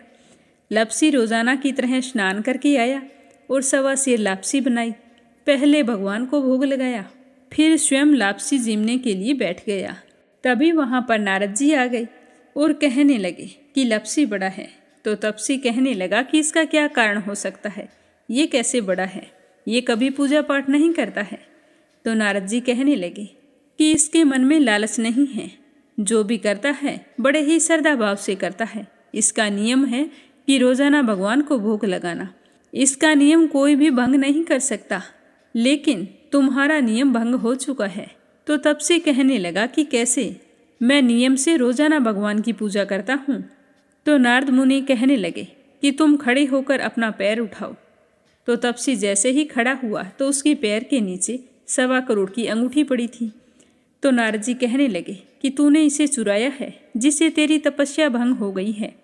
लप्सी रोजाना की तरह स्नान करके आया और 1.25 सेर लापसी बनाई। पहले भगवान को भोग लगाया, फिर स्वयं लापसी जीमने के लिए बैठ गया। तभी वहाँ पर नारद जी आ गए। और कहने लगे कि लपसी बड़ा है। तो तपसी कहने लगा कि इसका क्या कारण हो सकता है, ये कैसे बड़ा है, ये कभी पूजा पाठ नहीं करता है। तो नारद जी कहने लगे कि इसके मन में लालच नहीं है, जो भी करता है बड़े ही श्रद्धा भाव से करता है। इसका नियम है कि रोजाना भगवान को भोग लगाना। इसका नियम कोई भी भंग नहीं कर सकता, लेकिन तुम्हारा नियम भंग हो चुका है। तो तब से कहने लगा कि कैसे, मैं नियम से रोजाना भगवान की पूजा करता हूँ। तो नारद मुनि कहने लगे कि तुम खड़े होकर अपना पैर उठाओ। तो तपसी जैसे ही खड़ा हुआ तो उसके पैर के नीचे 1.25 करोड़ की अंगूठी पड़ी थी। तो नारद जी कहने लगे कि तूने इसे चुराया है, जिससे तेरी तपस्या भंग हो गई है।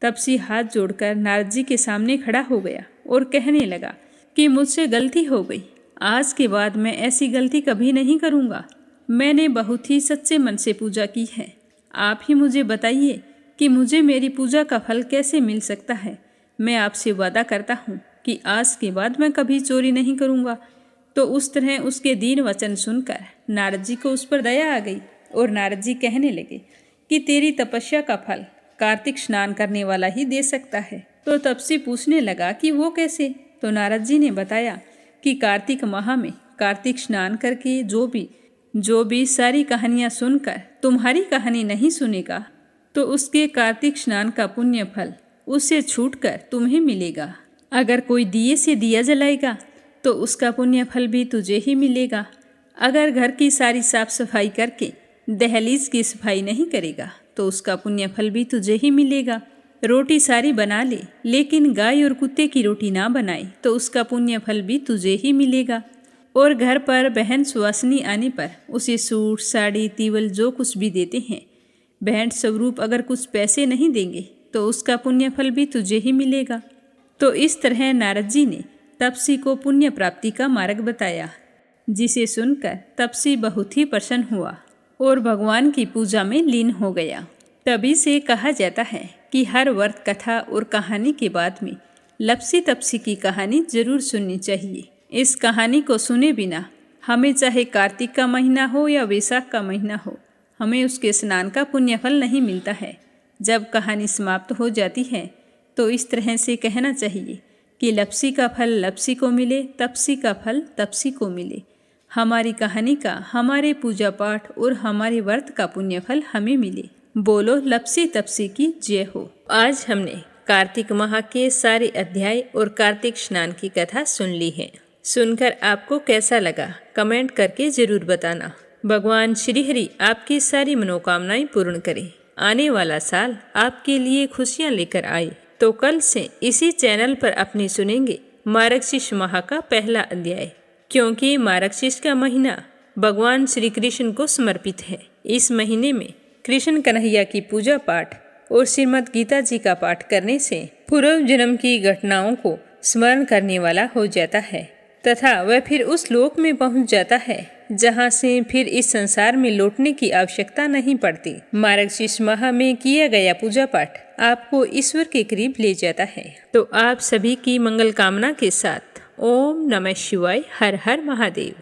तपसी हाथ जोड़कर नारद जी के सामने खड़ा हो गया और कहने लगा कि मुझसे गलती हो गई, आज के बाद मैं ऐसी गलती कभी नहीं करूँगा। मैंने बहुत ही सच्चे मन से पूजा की है। आप ही मुझे बताइए कि मुझे मेरी पूजा का फल कैसे मिल सकता है। मैं आपसे वादा करता हूँ कि आज के बाद मैं कभी चोरी नहीं करूँगा। तो उस तरह उसके दीन वचन सुनकर नारद जी को उस पर दया आ गई और नारद जी कहने लगे कि तेरी तपस्या का फल कार्तिक स्नान करने वाला ही दे सकता है। तो तपसी पूछने लगा कि वो कैसे। तो नारद जी ने बताया कि कार्तिक माह में कार्तिक स्नान करके जो भी सारी कहानियाँ सुनकर तुम्हारी कहानी नहीं सुनेगा, तो उसके कार्तिक स्नान का पुण्य फल उससे छूटकर तुम्हें मिलेगा। अगर कोई दिए से दिया जलाएगा तो उसका पुण्य फल भी तुझे ही मिलेगा। अगर घर की सारी साफ सफाई करके दहलीज की सफाई नहीं करेगा तो उसका पुण्य फल भी तुझे ही मिलेगा। रोटी सारी बना ले लेकिन गाय और कुत्ते की रोटी ना बनाए तो उसका पुण्य फल भी तुझे ही मिलेगा। और घर पर बहन सुवासिनी आने पर उसे सूट साड़ी तीवल जो कुछ भी देते हैं, भेंट स्वरूप अगर कुछ पैसे नहीं देंगे तो उसका पुण्य फल भी तुझे ही मिलेगा। तो इस तरह नारद जी ने तपसी को पुण्य प्राप्ति का मार्ग बताया, जिसे सुनकर तपसी बहुत ही प्रसन्न हुआ और भगवान की पूजा में लीन हो गया। तभी से कहा जाता है कि हर व्रत कथा और कहानी के बाद में लपसी तपसी की कहानी जरूर सुननी चाहिए। इस कहानी को सुने बिना हमें चाहे कार्तिक का महीना हो या वैशाख का महीना हो, हमें उसके स्नान का पुण्य फल नहीं मिलता है। जब कहानी समाप्त हो जाती है तो इस तरह से कहना चाहिए कि लपसी का फल लपसी को मिले, तपसी का फल तपसी को मिले। हमारी कहानी का, हमारे पूजा पाठ और हमारे व्रत का पुण्य फल हमें मिले। बोलो लपसी तपसी की जय हो। आज हमने कार्तिक माह के सारे अध्याय और कार्तिक स्नान की कथा सुन ली है। सुनकर आपको कैसा लगा कमेंट करके जरूर बताना। भगवान श्री हरि आपकी सारी मनोकामनाएं पूर्ण करें। आने वाला साल आपके लिए खुशियां लेकर आए। तो कल से इसी चैनल पर अपनी सुनेंगे मार्गशीर्ष माह का पहला अध्याय, क्योंकि मार्गशीर्ष का महीना भगवान श्री कृष्ण को समर्पित है। इस महीने में कृष्ण कन्हैया की पूजा पाठ और श्रीमद् गीता जी का पाठ करने से पूर्व जन्म की घटनाओं को स्मरण करने वाला हो जाता है तथा वह फिर उस लोक में पहुंच जाता है जहां से फिर इस संसार में लौटने की आवश्यकता नहीं पड़ती। मार्गशीर्ष माह में किया गया पूजा पाठ आपको ईश्वर के करीब ले जाता है। तो आप सभी की मंगल कामना के साथ ओम नमः शिवाय, हर हर महादेव।